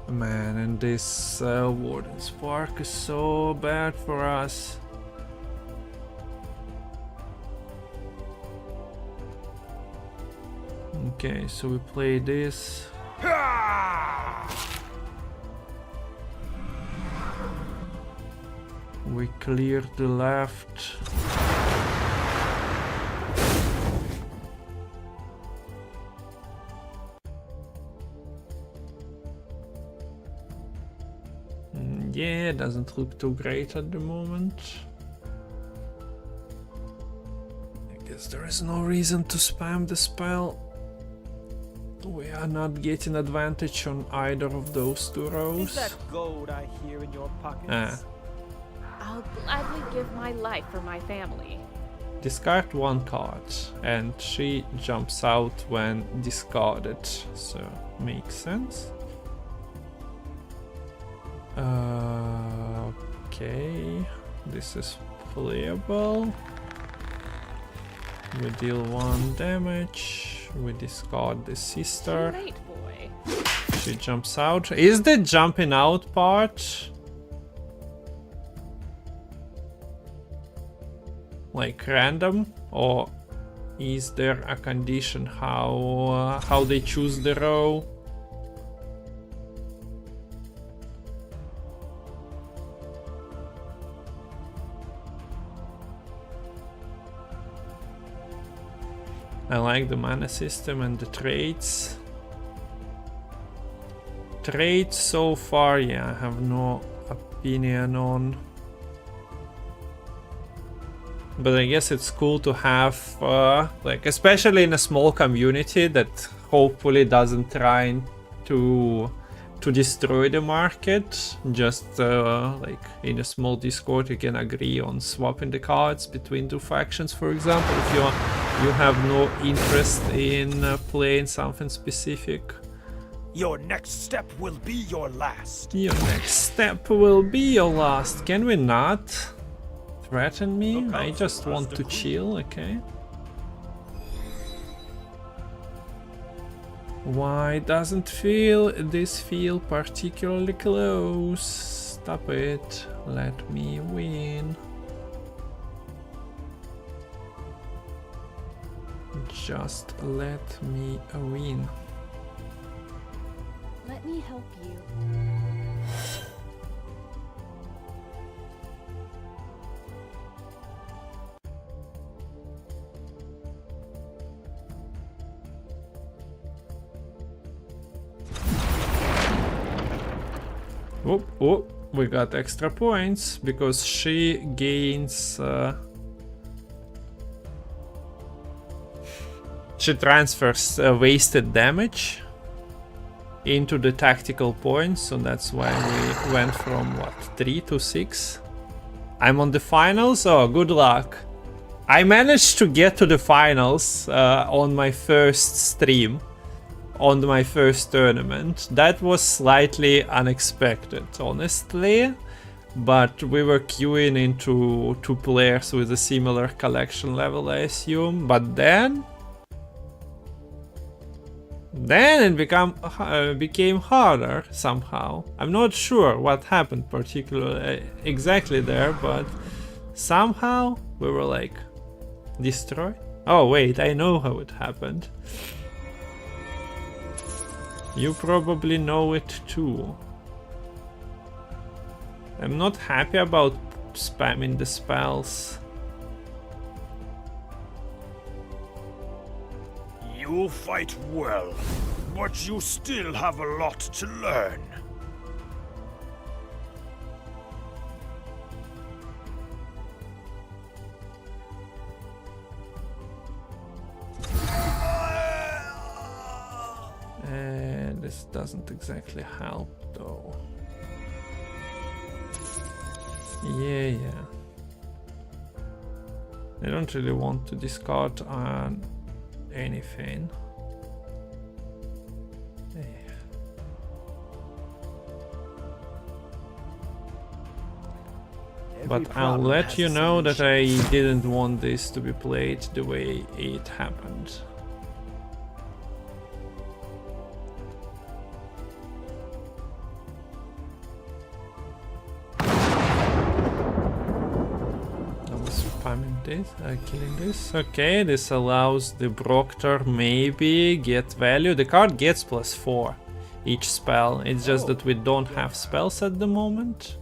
Man, and this Warden Spark is so bad for us. Okay, so we play this. We clear the left. Yeah, doesn't look too great at the moment. I guess there is no reason to spam the spell. We are not getting advantage on either of those 2 rows. Is that gold I hear in your pockets? I'll gladly give my life for my family. Discard 1 card, and she jumps out when discarded, so makes sense. Okay, this is playable. We deal 1 damage. We discard the sister. Too late, boy. She jumps out. Is the jumping out part like random, or is there a condition how they choose the row? I like the mana system and the traits. Traits so far, yeah, I have no opinion on. But I guess it's cool to have, like, especially in a small community that hopefully doesn't try to destroy the market. Just like in a small Discord, you can agree on swapping the cards between two factions, for example, if you have no interest in playing something specific. Your next step will be your last. Your next step will be your last. Can we not threaten me? I just want to chill, okay? Why doesn't this feel particularly close? Stop it. Let me win. Just let me win. Let me help you. Oh, we got extra points because she gains. She transfers wasted damage into the tactical points, so that's why we went from what, 3 to 6. I'm on the finals. Oh, good luck. I managed to get to the finals on my first stream, on my first tournament. That was slightly unexpected, honestly, but we were queuing into 2 players with a similar collection level, I assume. But then it became harder somehow. I'm not sure what happened particularly exactly there, but somehow we were like destroyed. Oh wait, I know how it happened. You probably know it too. I'm not happy about spamming the spells. You fight well, but you still have a lot to learn. This doesn't exactly help though. Yeah. I don't really want to discard on anything. But I'll let you know that I didn't want this to be played the way it happened. Killing this. Okay, this allows the Proctor maybe get value. The card gets +4 each spell. It's just that we don't have spells at the moment.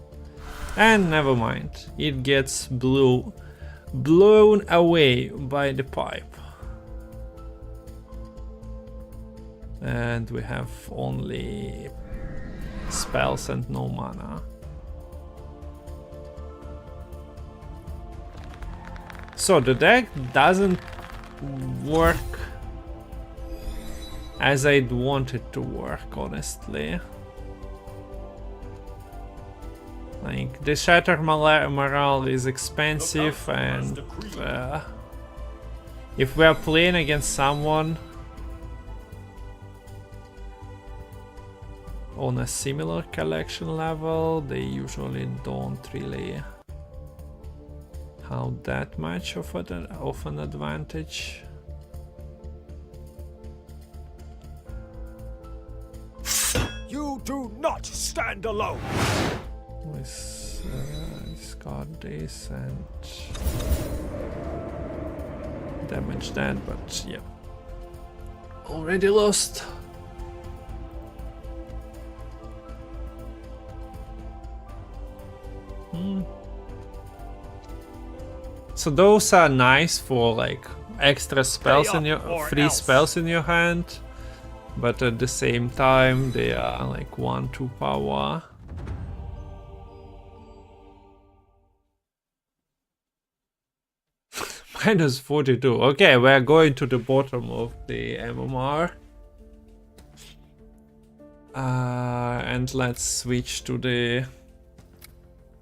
And never mind. It gets blown away by the pipe. And we have only spells and no mana. So the deck doesn't work as I'd want it to work, honestly. Like, the Shatter Morale is expensive, and if we are playing against someone on a similar collection level, they usually don't really have that much of an advantage. You do not stand alone. Let's discard this and damage that, but yeah. Already lost. So those are nice for like extra spells in your free spells in your hand, but at the same time they are like 1-2 power. Minus 42. Okay, we're going to the bottom of the MMR. And let's switch to the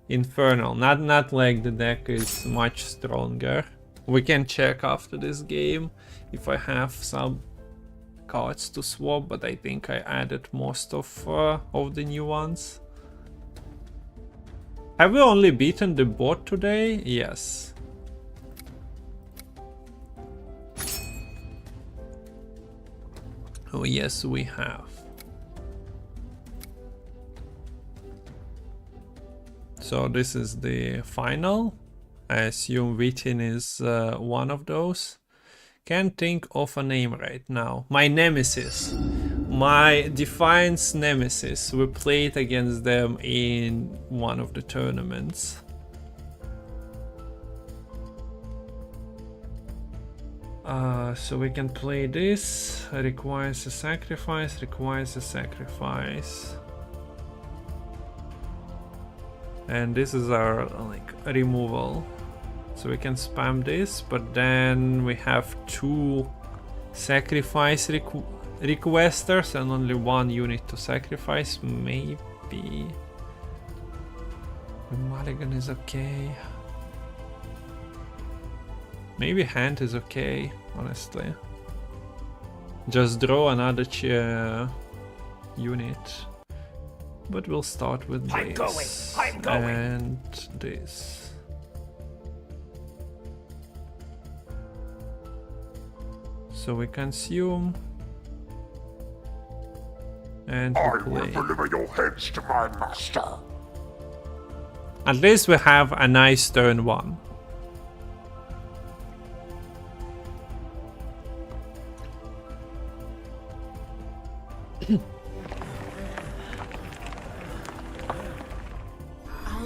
Infernal. Not like the deck is much stronger. We can check after this game if I have some cards to swap, but I think I added most of the new ones. Have we only beaten the bot today? Yes. Oh yes, we have. So this is the final. I assume Vitin is one of those. Can't think of a name right now. My nemesis. My Dfiance nemesis. We played against them in one of the tournaments. So we can play this. Requires a sacrifice, requires a sacrifice. And this is our like removal. So we can spam this, but then we have 2 sacrifice requesters and only 1 unit to sacrifice. Maybe Mulligan is okay. Maybe hand is okay, honestly. Just draw another unit. But we'll start with this and this. So we consume and we play. I will deliver your heads to my master. At least we have a nice turn 1.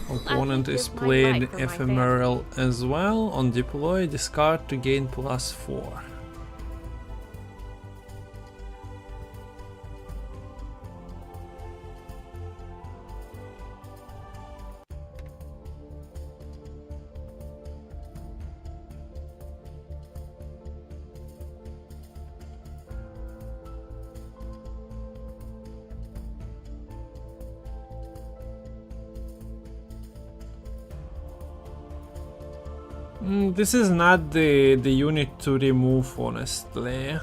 Opponent is played ephemeral as well. On deploy, discard to gain +4. This is not the unit to remove, honestly.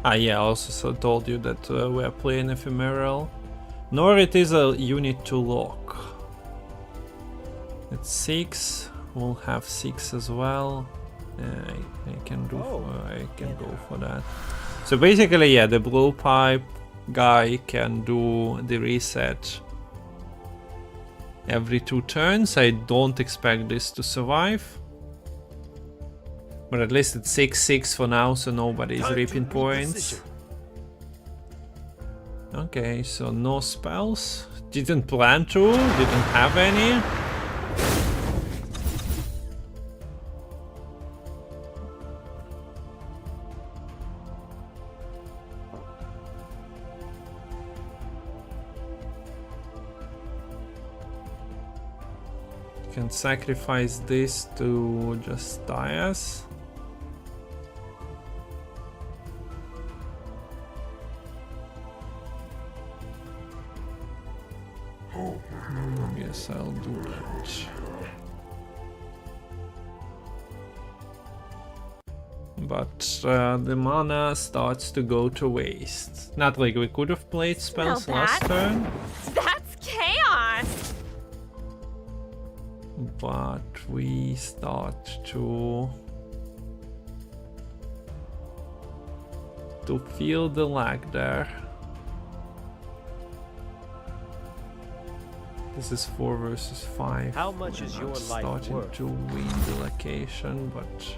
Yeah, I also told you that we are playing ephemeral. Nor it is a unit to lock. It's 6. We'll have 6 as well. I can do. I can go for that. So basically, yeah, the blowpipe guy can do the reset every 2 turns. I don't expect this to survive. But at least it's 6-6 for now, so nobody's reaping points. Okay, so no spells. Didn't plan to, didn't have any. Can sacrifice this to just die us. Yes, I'll do that. But the mana starts to go to waste. Not like we could have played spells last turn. That's chaos! But we start to feel the lag there. This is 4 versus 5. How much We're is not your life starting worth? to win the location, but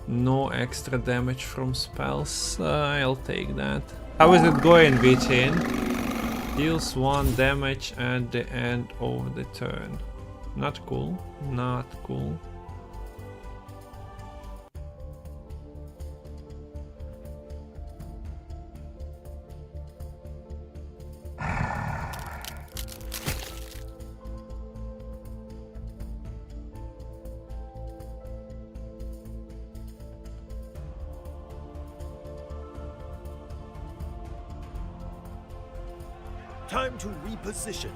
no extra damage from spells. I'll take that. How is it going, Vitin? Deals 1 damage at the end of the turn. Not cool. Not cool. Time to reposition.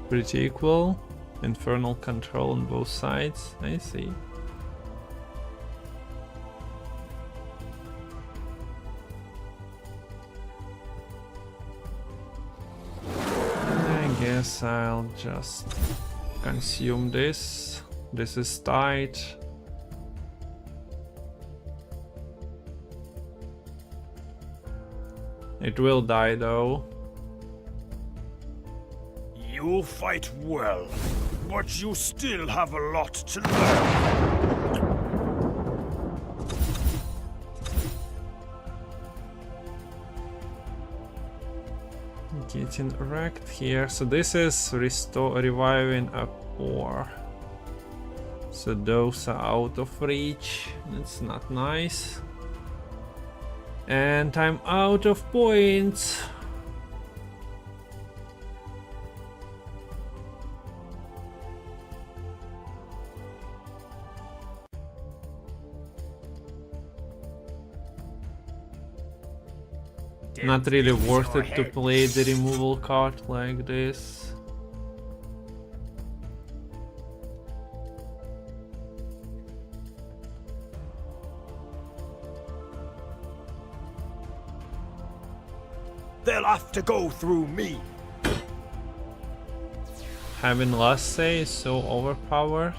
Pretty equal. Infernal control on both sides. I see. I guess I'll just consume this. This is tight. It will die though. You fight well, but you still have a lot to learn. Getting wrecked here. So this is reviving a 4. So those are out of reach. That's not nice. And I'm out of points. Not really worth it to play the removal card like this. They'll have to go through me. Having last say is so overpowered.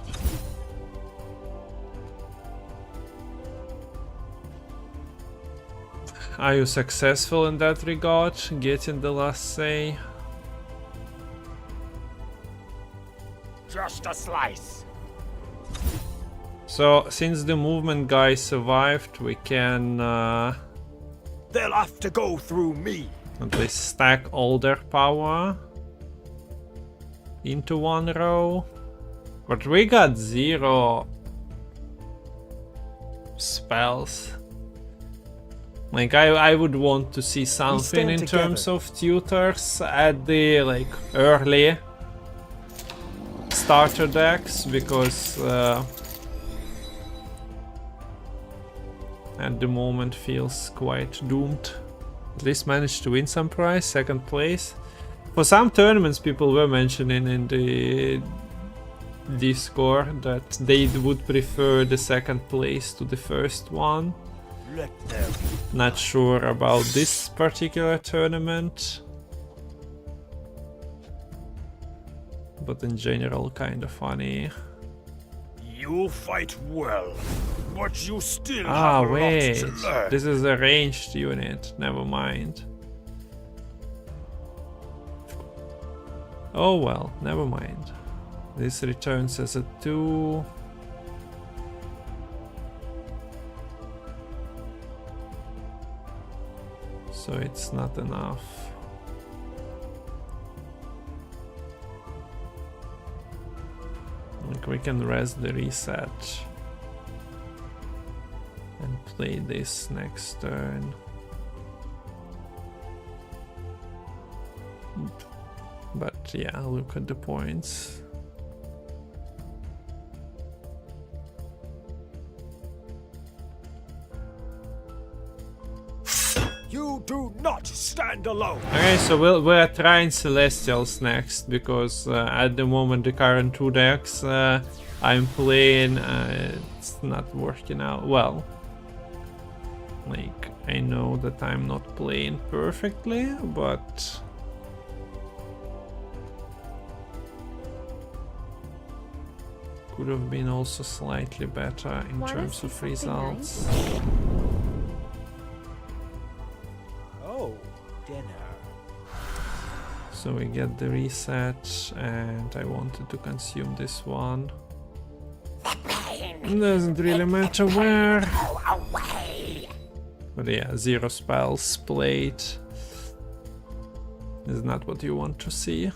Are you successful in that regard, getting the last say? Just a slice. So, since the movement guy survived, we can They'll have to go through me. at least stack all their power into one row. But we got 0 spells. Like I would want to see something in terms of tutors at the like early starter decks, because at the moment feels quite doomed. At least managed to win some prize, 2nd place. For some tournaments people were mentioning in the Discord that they would prefer the 2nd place to the first one. Let them. Not sure about this particular tournament, but in general kind of funny. You fight well, but you still Ah, have a wait, lot to learn. this is a ranged unit, never mind. Oh well, never mind. This returns as a 2. So it's not enough. Like we can rest the reset and play this next turn. But yeah, look at the points. You do not stand alone. Okay, so we're trying Celestials next, because at the moment the current 2 decks I'm playing, it's not working out well. Like, I know that I'm not playing perfectly, but could have been also slightly better in Wanna terms see of something results. Oh, dinner. So we get the reset, and I wanted to consume this one. Doesn't really matter where. Go away. But yeah, 0 spells played is not what you want to see.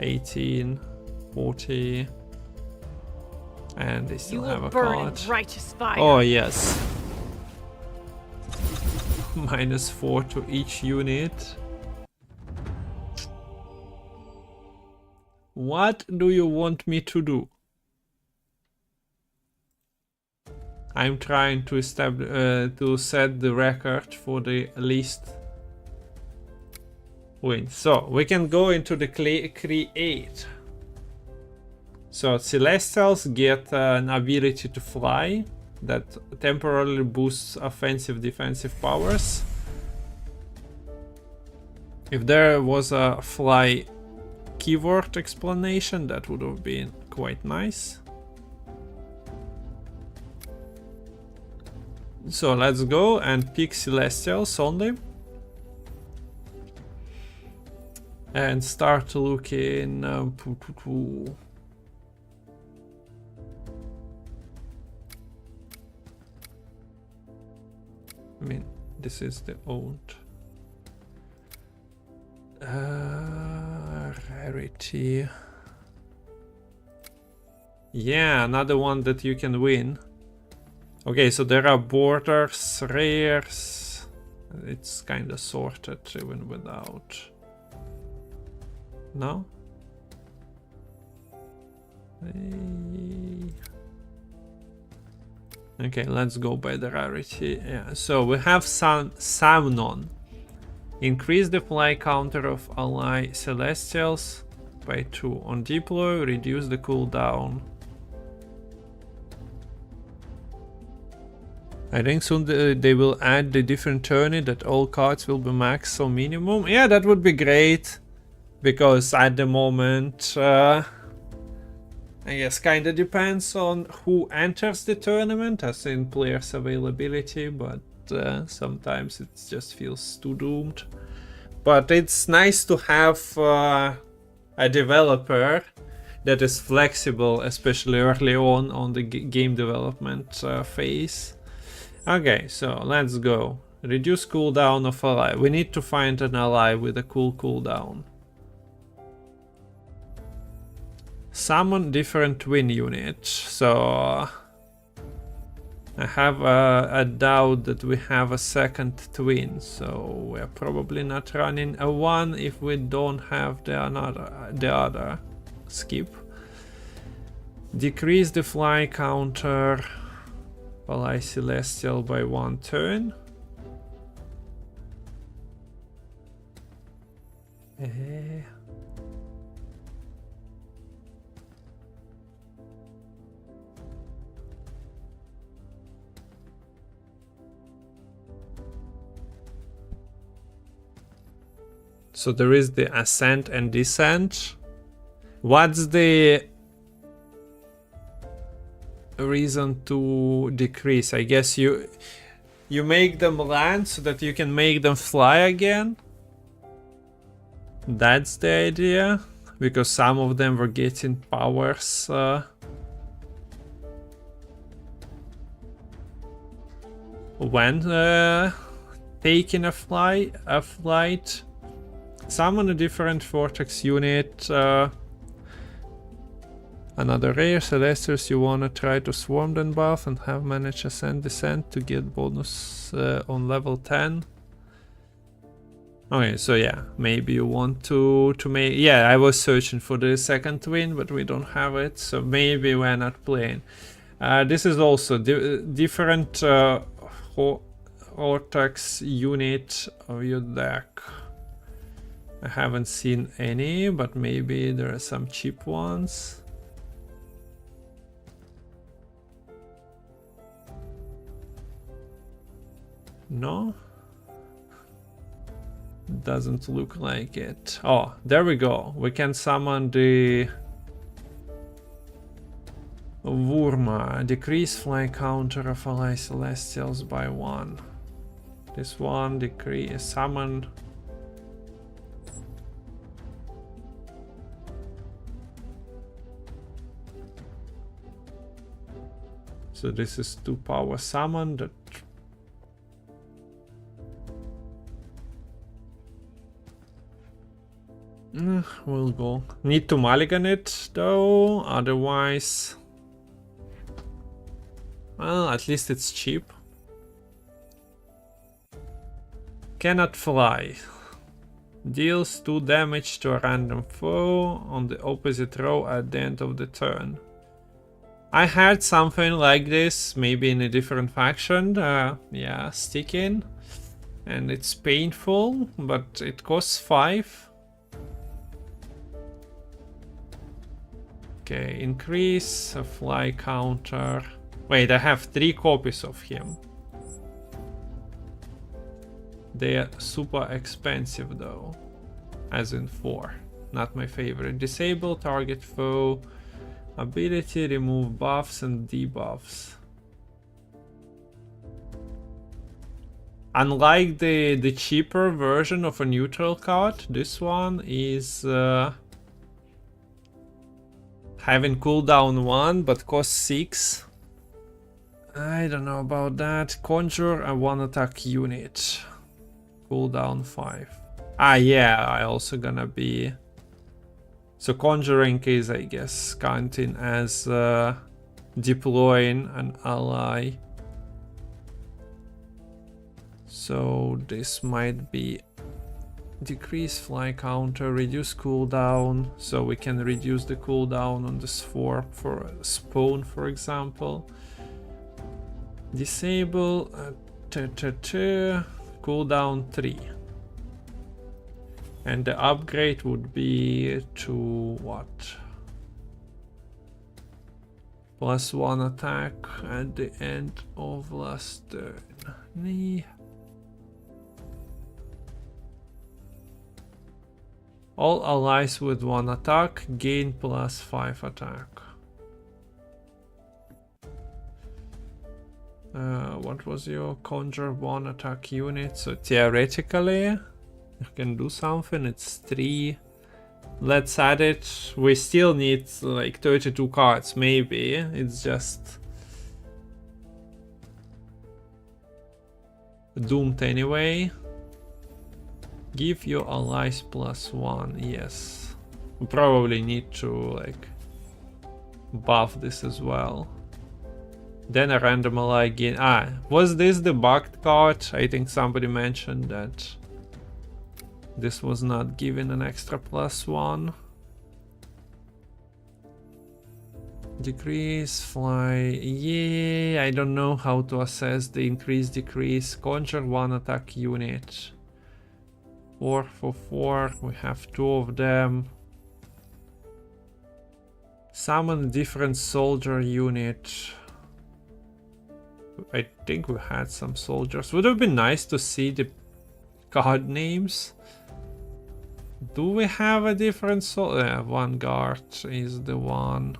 18, 40, and they still have a card. Righteous fire. Oh yes. -4 to each unit. What do you want me to do? I'm trying to set the record for the least wins. So we can go into the create. So Celestials get an ability to fly that temporarily boosts offensive defensive powers. If there was a fly keyword explanation, that would have been quite nice. So let's go and pick Celestials only. And start looking. I mean, this is the owned. Rarity. Yeah, another one that you can win. Okay, so there are borders, rares. It's kind of sorted even without. No? Okay, let's go by the rarity. Yeah, so we have Samnon. Increase the fly counter of ally Celestials by 2. On deploy, reduce the cooldown. I think soon they will add the different tourney that all cards will be max or minimum. Yeah, that would be great. Because at the moment, I guess kinda depends on who enters the tournament, as in players' availability, but sometimes it just feels too doomed. But it's nice to have a developer that is flexible, especially early on the game development phase. Okay, so let's go. Reduce cooldown of ally. We need to find an ally with a cool cooldown. Summon different twin unit. So I have a doubt that we have a second twin, so we're probably not running a 1 if we don't have the other. Skip. Decrease the fly counter ally Celestial by 1 turn. So there is the ascent and descent. What's the reason to decrease? I guess you make them land so that you can make them fly again. That's the idea, because some of them were getting powers. When taking a flight. Summon a different vortex unit. Another rare Celestials you wanna try to swarm them buff and have managed ascent descent to get bonus on level 10. Okay, so yeah, maybe you want to make. Yeah, I was searching for the second twin, but we don't have it, so maybe we're not playing. This is also different vortex unit of your deck. I haven't seen any, but maybe there are some cheap ones. No? Doesn't look like it. Oh, there we go. We can summon the Wurma, decrease fly counter of ally celestials by 1. This one, decrease summon. So this is 2 power summon that we'll go. Need to mulligan it though, otherwise. Well, at least it's cheap. Cannot fly. Deals 2 damage to a random foe on the opposite row at the end of the turn. I had something like this, maybe in a different faction. Yeah, stick in. And it's painful, but it costs 5. Okay, increase a fly counter. Wait, I have 3 copies of him. They are super expensive though. As in 4. Not my favorite. Disable target foe. Ability, remove buffs and debuffs. Unlike the cheaper version of a neutral card, this one is having cooldown 1 but costs 6. I don't know about that. Conjure a 1 attack unit. Cooldown 5. Ah yeah, I also gonna be... So conjuring is, I guess, counting as deploying an ally. So this might be decrease fly counter, reduce cooldown, so we can reduce the cooldown on this for spawn, for example. Disable cooldown 3. And the upgrade would be to what? +1 attack at the end of last turn. Nee. All allies with 1 attack gain +5 attack. What was your conjure 1 attack unit? So theoretically you can do something. It's 3. Let's add it. We still need like 32 cards, maybe. It's just doomed anyway. Give your allies +1. Yes. We probably need to like buff this as well. Then a random ally gain. Ah, was this the bugged card? I think somebody mentioned that this was not given an extra +1. Decrease, fly. Yeah, I don't know how to assess the increase, decrease. Conjure 1 attack unit. 4 for 4. We have 2 of them. Summon different soldier unit. I think we had some soldiers. Would have been nice to see the card names. Do we have a different soldier? One guard is the one.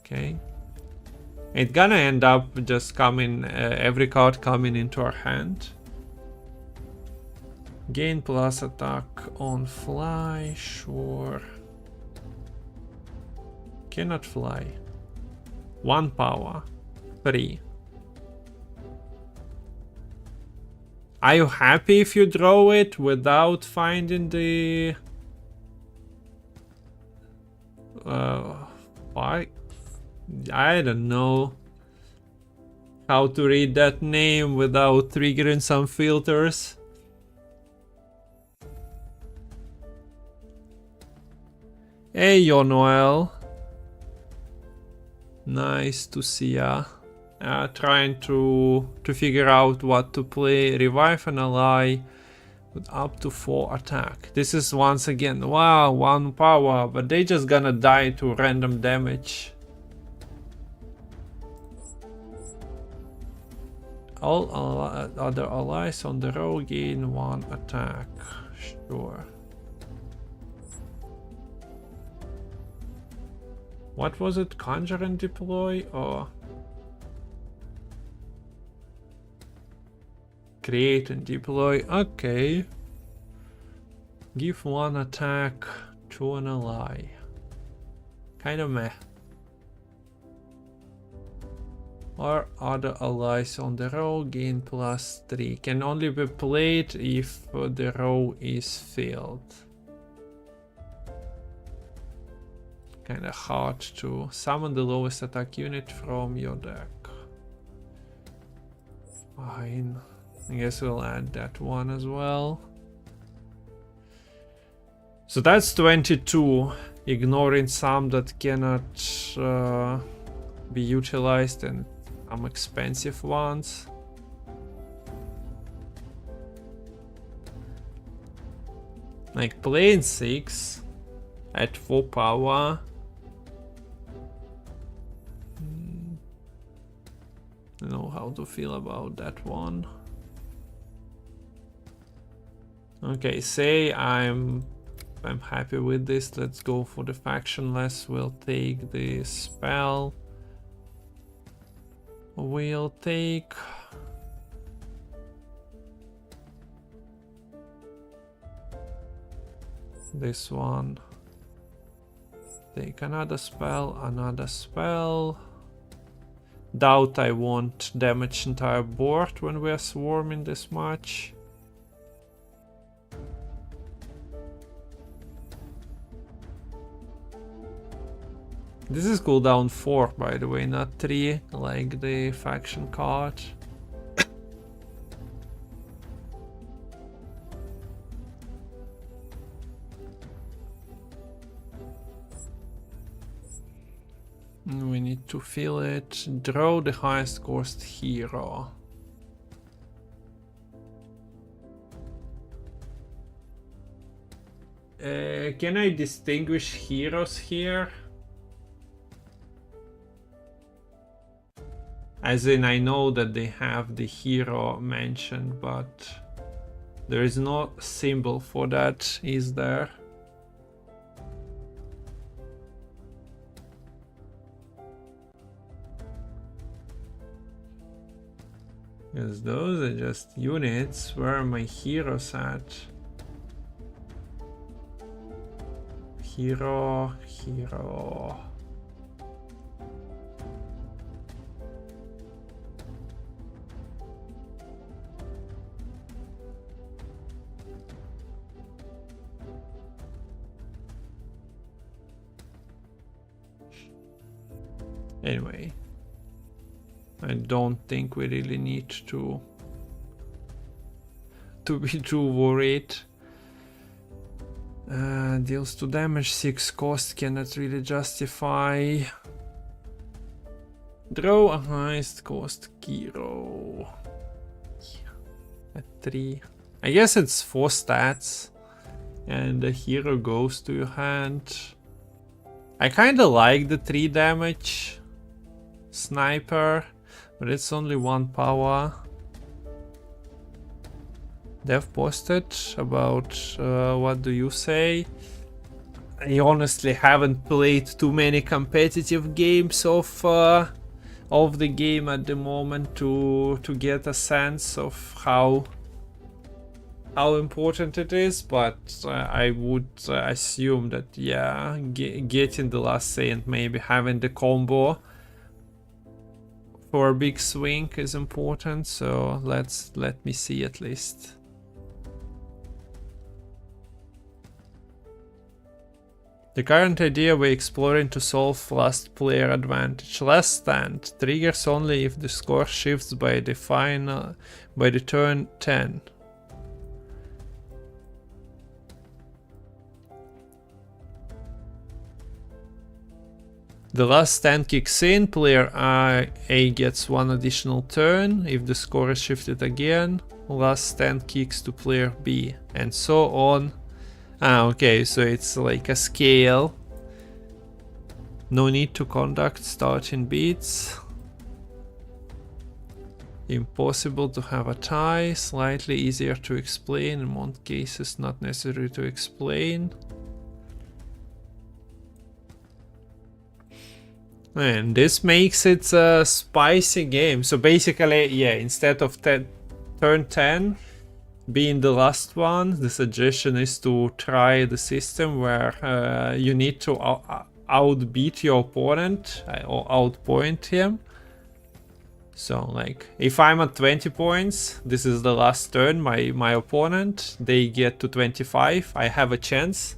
Okay. It's gonna end up just coming, every card coming into our hand. Gain plus attack on fly, sure. Cannot fly. 1 power, 3. Are you happy if you draw it without finding the... why? I don't know how to read that name without triggering some filters. Hey, yo, Noel. Nice to see ya. Trying to figure out what to play. Revive an ally with up to 4 attack. This is once again, wow, 1 power, but they just gonna die to random damage. All other allies on the row gain 1 attack. Sure. What was it? Conjure and deploy or create and deploy? Okay. Give one attack to an ally. Kind of meh. Or other allies on the row gain +3. Can only be played if the row is filled. Kinda hard to summon the lowest attack unit from your deck. Fine. I guess we'll add that one as well. So that's 22, ignoring some that cannot be utilized and some expensive ones. Like playing 6 at 4 power. I don't know how to feel about that one. Okay, say I'm happy with this. Let's go for the factionless. We'll take the spell. We'll take this one. Take another spell, another spell. Doubt I won't damage entire board when we're swarming this much. This is cooldown 4, by the way, not 3, like the faction card. We need to fill it. Draw the highest cost hero. Can I distinguish heroes here? As in, I know that they have the hero mentioned, but there is no symbol for that, is there? Because those are just units. Where are my heroes at? Hero. Anyway, I don't think we really need to be too worried. Deals 2 damage, 6 cost, cannot really justify. Draw a highest cost hero at 3. I guess it's 4 stats and the hero goes to your hand. I kinda like the 3 damage sniper, but it's only 1 power. Dev posted about what do you say? I honestly haven't played too many competitive games of the game at the moment to get a sense of how important it is, but I would assume that yeah, getting the last say and maybe having the combo for a big swing is important, so let me see at least. The current idea we're exploring to solve last player advantage. Last stand triggers only if the score shifts by the turn 10. The last stand kicks in, player A gets 1 additional turn. If the score is shifted again, last stand kicks to player B, and so on. Okay, so it's like a scale. No need to conduct starting beats. Impossible to have a tie. Slightly easier to explain. In most cases, not necessary to explain. And this makes it a spicy game. So basically, yeah, instead of turn 10 being the last one, the suggestion is to try the system where you need to outbeat your opponent or outpoint him. So like if I'm at 20 points, this is the last turn, my opponent, they get to 25, I have a chance.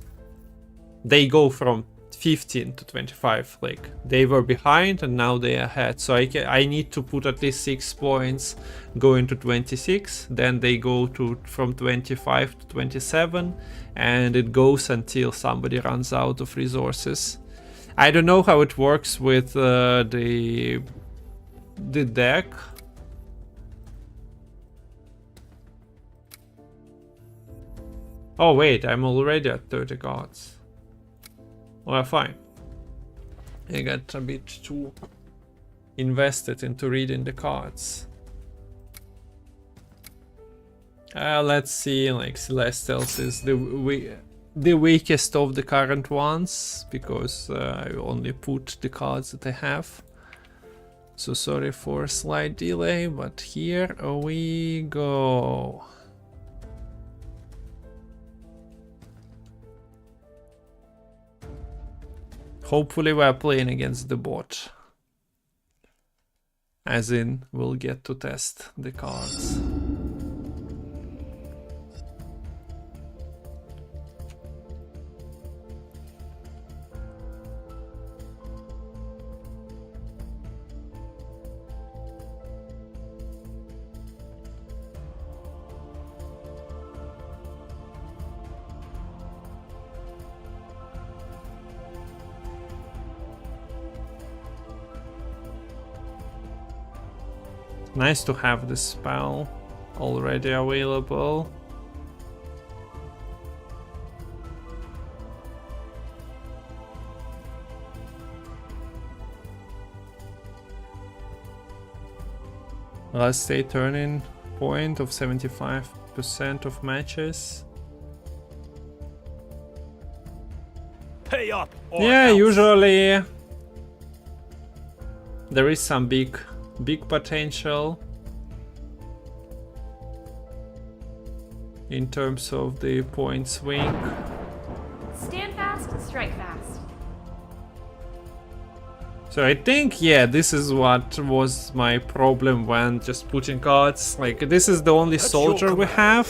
They go from 15 to 25, like they were behind and now they are ahead. So I need to put at least 6 points going to 26, then they go to from 25 to 27, and it goes until somebody runs out of resources. I don't know how it works with the deck. Oh wait, I'm already at 30 cards. Well, fine. I got a bit too invested into reading the cards. Let's see, like Celestials is the weakest of the current ones, because I only put the cards that I have. So sorry for a slight delay, but here we go. Hopefully we're playing against the bot. As in, we'll get to test the cards. Nice to have the spell already available. Last day turning point of 75% of matches. Pay up. Or Yeah, else. usually there is some big potential in terms of the point swing. Stand fast, strike fast. So I think, yeah, this is what was my problem when just putting cards. Like, this is the only soldier we have.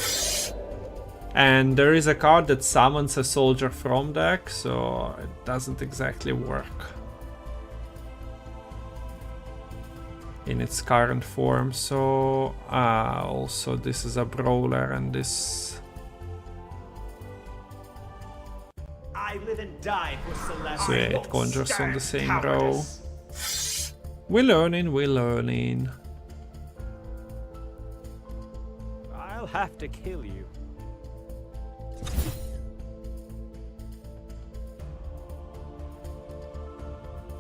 And there is a card that summons a soldier from deck, so it doesn't exactly work in its current form. So also this is a brawler, and this I live and die for Celeste. so yeah, it conjures on the same row. We're learning. I'll have to kill you.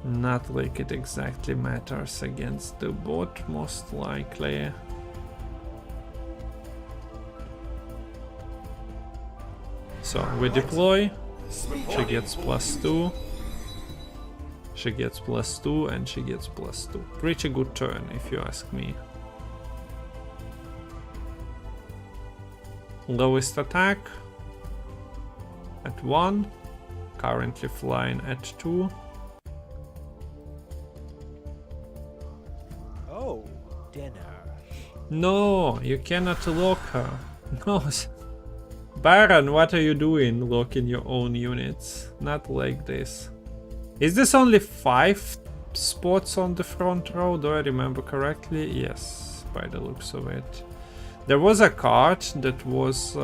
Not like it exactly matters against the bot, most likely. So we deploy. She gets +2. She gets +2 and she gets +2. Pretty good turn, if you ask me. Lowest attack at 1. Currently flying at 2. Oh, dinner. No, you cannot lock her. No. Baron, what are you doing locking your own units? Not like this. Is this only 5 spots on the front row? Do I remember correctly? Yes, by the looks of it. There was a card that was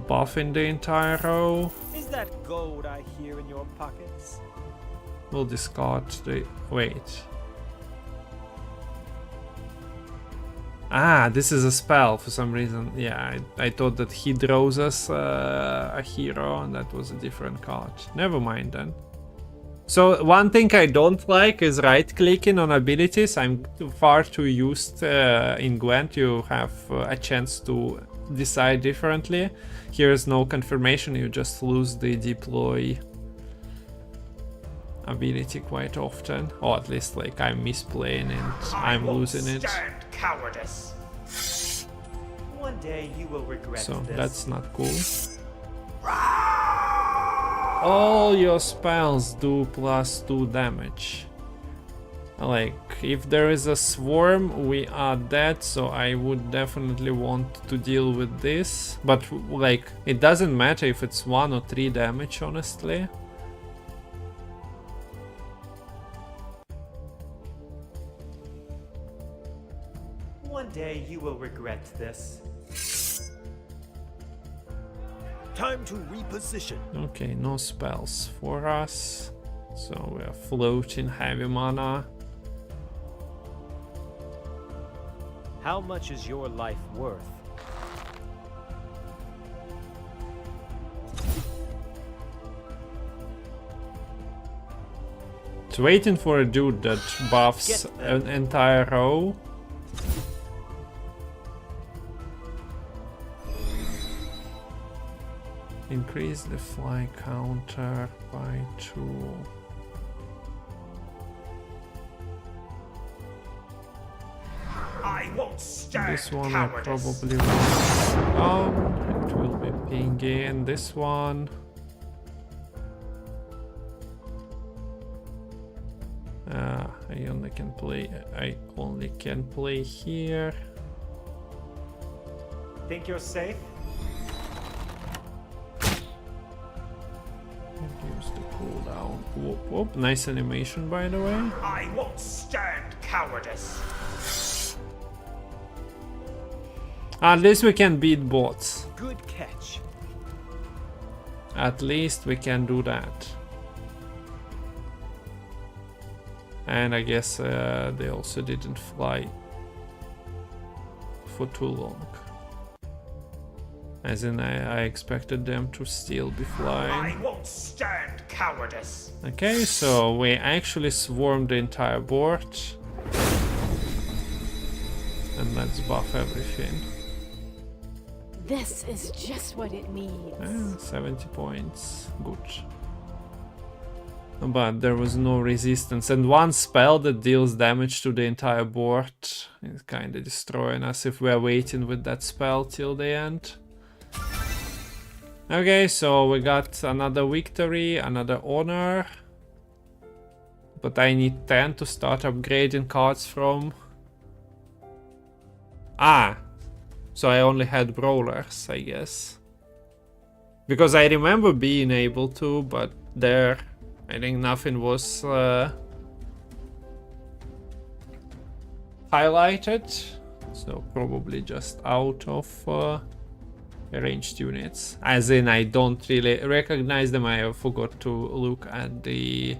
buffing the entire row. Is that gold I hear in your pockets? We'll discard the... wait. Ah, this is a spell for some reason. Yeah, I thought that he draws us a hero, and that was a different card. Never mind then. So one thing I don't like is right-clicking on abilities. I'm far too used in Gwent. You have a chance to decide differently. Here is no confirmation, you just lose the deploy ability quite often, or at least like I'm misplaying and I'm losing it. Stand cowardice. One day you will regret So this. that's not cool. All your spells do +2 damage. Like, if there is a swarm, we are dead, so I would definitely want to deal with this. But, like, it doesn't matter if it's 1 or 3 damage, honestly. One day you will regret this. Time to reposition. Okay, no spells for us. So we are floating heavy mana. How much is your life worth? It's waiting for a dude that buffs an entire row. Increase the fly counter by 2. I won't stand This one cowardice. I probably won't. It will be pinging. This one. I only can play here. Think you're safe? Use the cooldown. Whoop, whoop. Nice animation, by the way. I won't stand cowardice. At least we can beat bots. Good catch. At least we can do that. And I guess they also didn't fly for too long. As in, I expected them to still be flying. I won't stand cowardice. Okay, so we actually swarmed the entire board. And let's buff everything. This is just what it needs. 70 points, good. But there was no resistance, and one spell that deals damage to the entire board is kinda destroying us if we're waiting with that spell till the end. Okay, so we got another victory, another honor. But I need 10 to start upgrading cards from. So I only had brawlers, I guess. Because I remember being able to, but there I think nothing was highlighted. So probably just out of ranged units. As in, I don't really recognize them. I forgot to look at the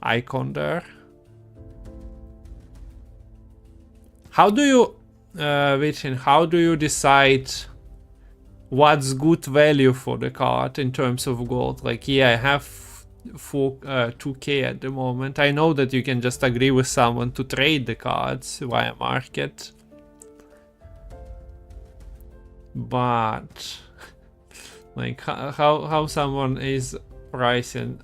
icon there. How do you, how do you decide what's good value for the card in terms of gold? Like, yeah, I have 2k at the moment. I know that you can just agree with someone to trade the cards via market. But like how someone is pricing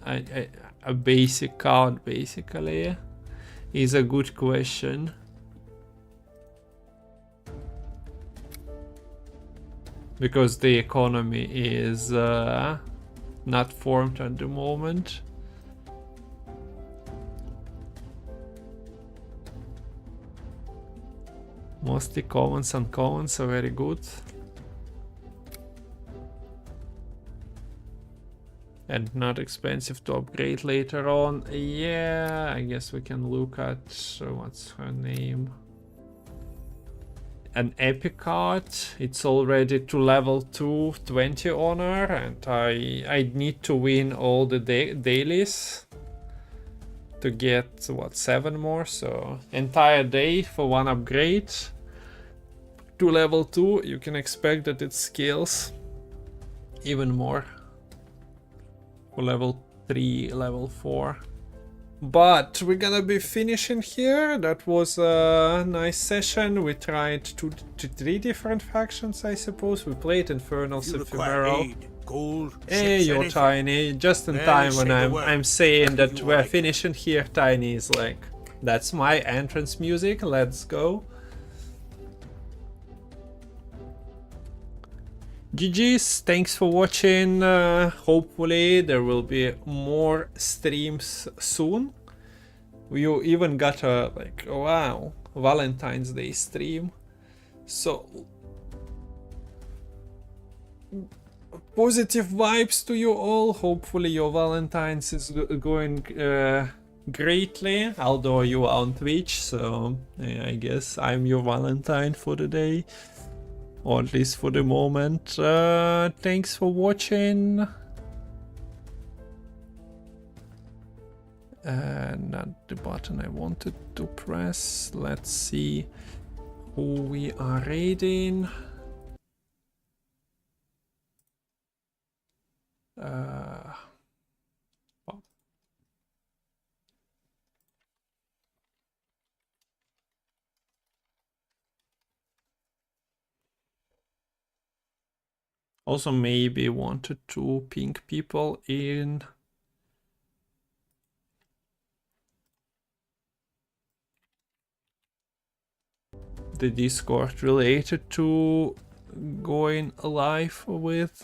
a basic card basically is a good question. Because the economy is not formed at the moment. Mostly commons and uncommons are very good. And not expensive to upgrade later on. Yeah, I guess we can look at, what's her name? An epic card. It's already to level 2, 20 honor, and I need to win all the dailies to get, what, 7 more, so entire day for one upgrade to level 2. You can expect that it scales even more for level 3, level 4. But we're gonna be finishing here. That was a nice session. We tried three different factions, I suppose. We played Infernal's Ephemeral. Gold, Hey, ships, you're anything. Tiny. Just in Well, time when say the I'm word. saying that You we're like. finishing here. Tiny is like, that's my entrance music. Let's go. GG's, thanks for watching. Hopefully there will be more streams soon. You even got a like, wow, Valentine's Day stream. So positive vibes to you all. Hopefully your Valentine's is going greatly, although you are on Twitch, so yeah, I guess I'm your Valentine for the day. Or at least for the moment. Thanks for watching. Not the button I wanted to press. Let's see who we are raiding. Also maybe wanted to ping people in the Discord related to going live with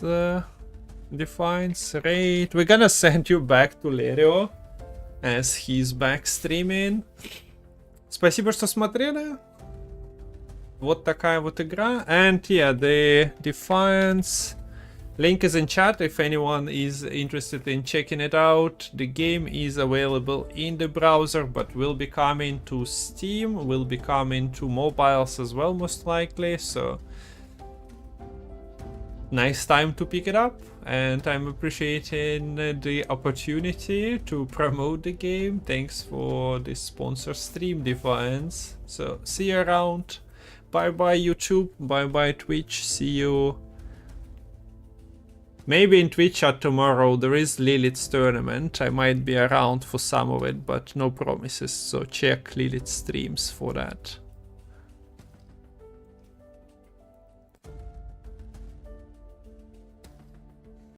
Dfiance raid. We're gonna send you back to Lerio as he's back streaming. Спасибо, что смотрели. Вот такая вот игра. And yeah, the Dfiance link is in chat if anyone is interested in checking it out. The game is available in the browser, but will be coming to Steam, will be coming to mobiles as well, most likely. So nice time to pick it up, and I'm appreciating the opportunity to promote the game. Thanks for this sponsor stream, Dfiance. So see you around. Bye bye YouTube, bye bye Twitch, see you maybe in Twitch chat tomorrow. There is Lilith's tournament, I might be around for some of it, but no promises, so check Lilith's streams for that.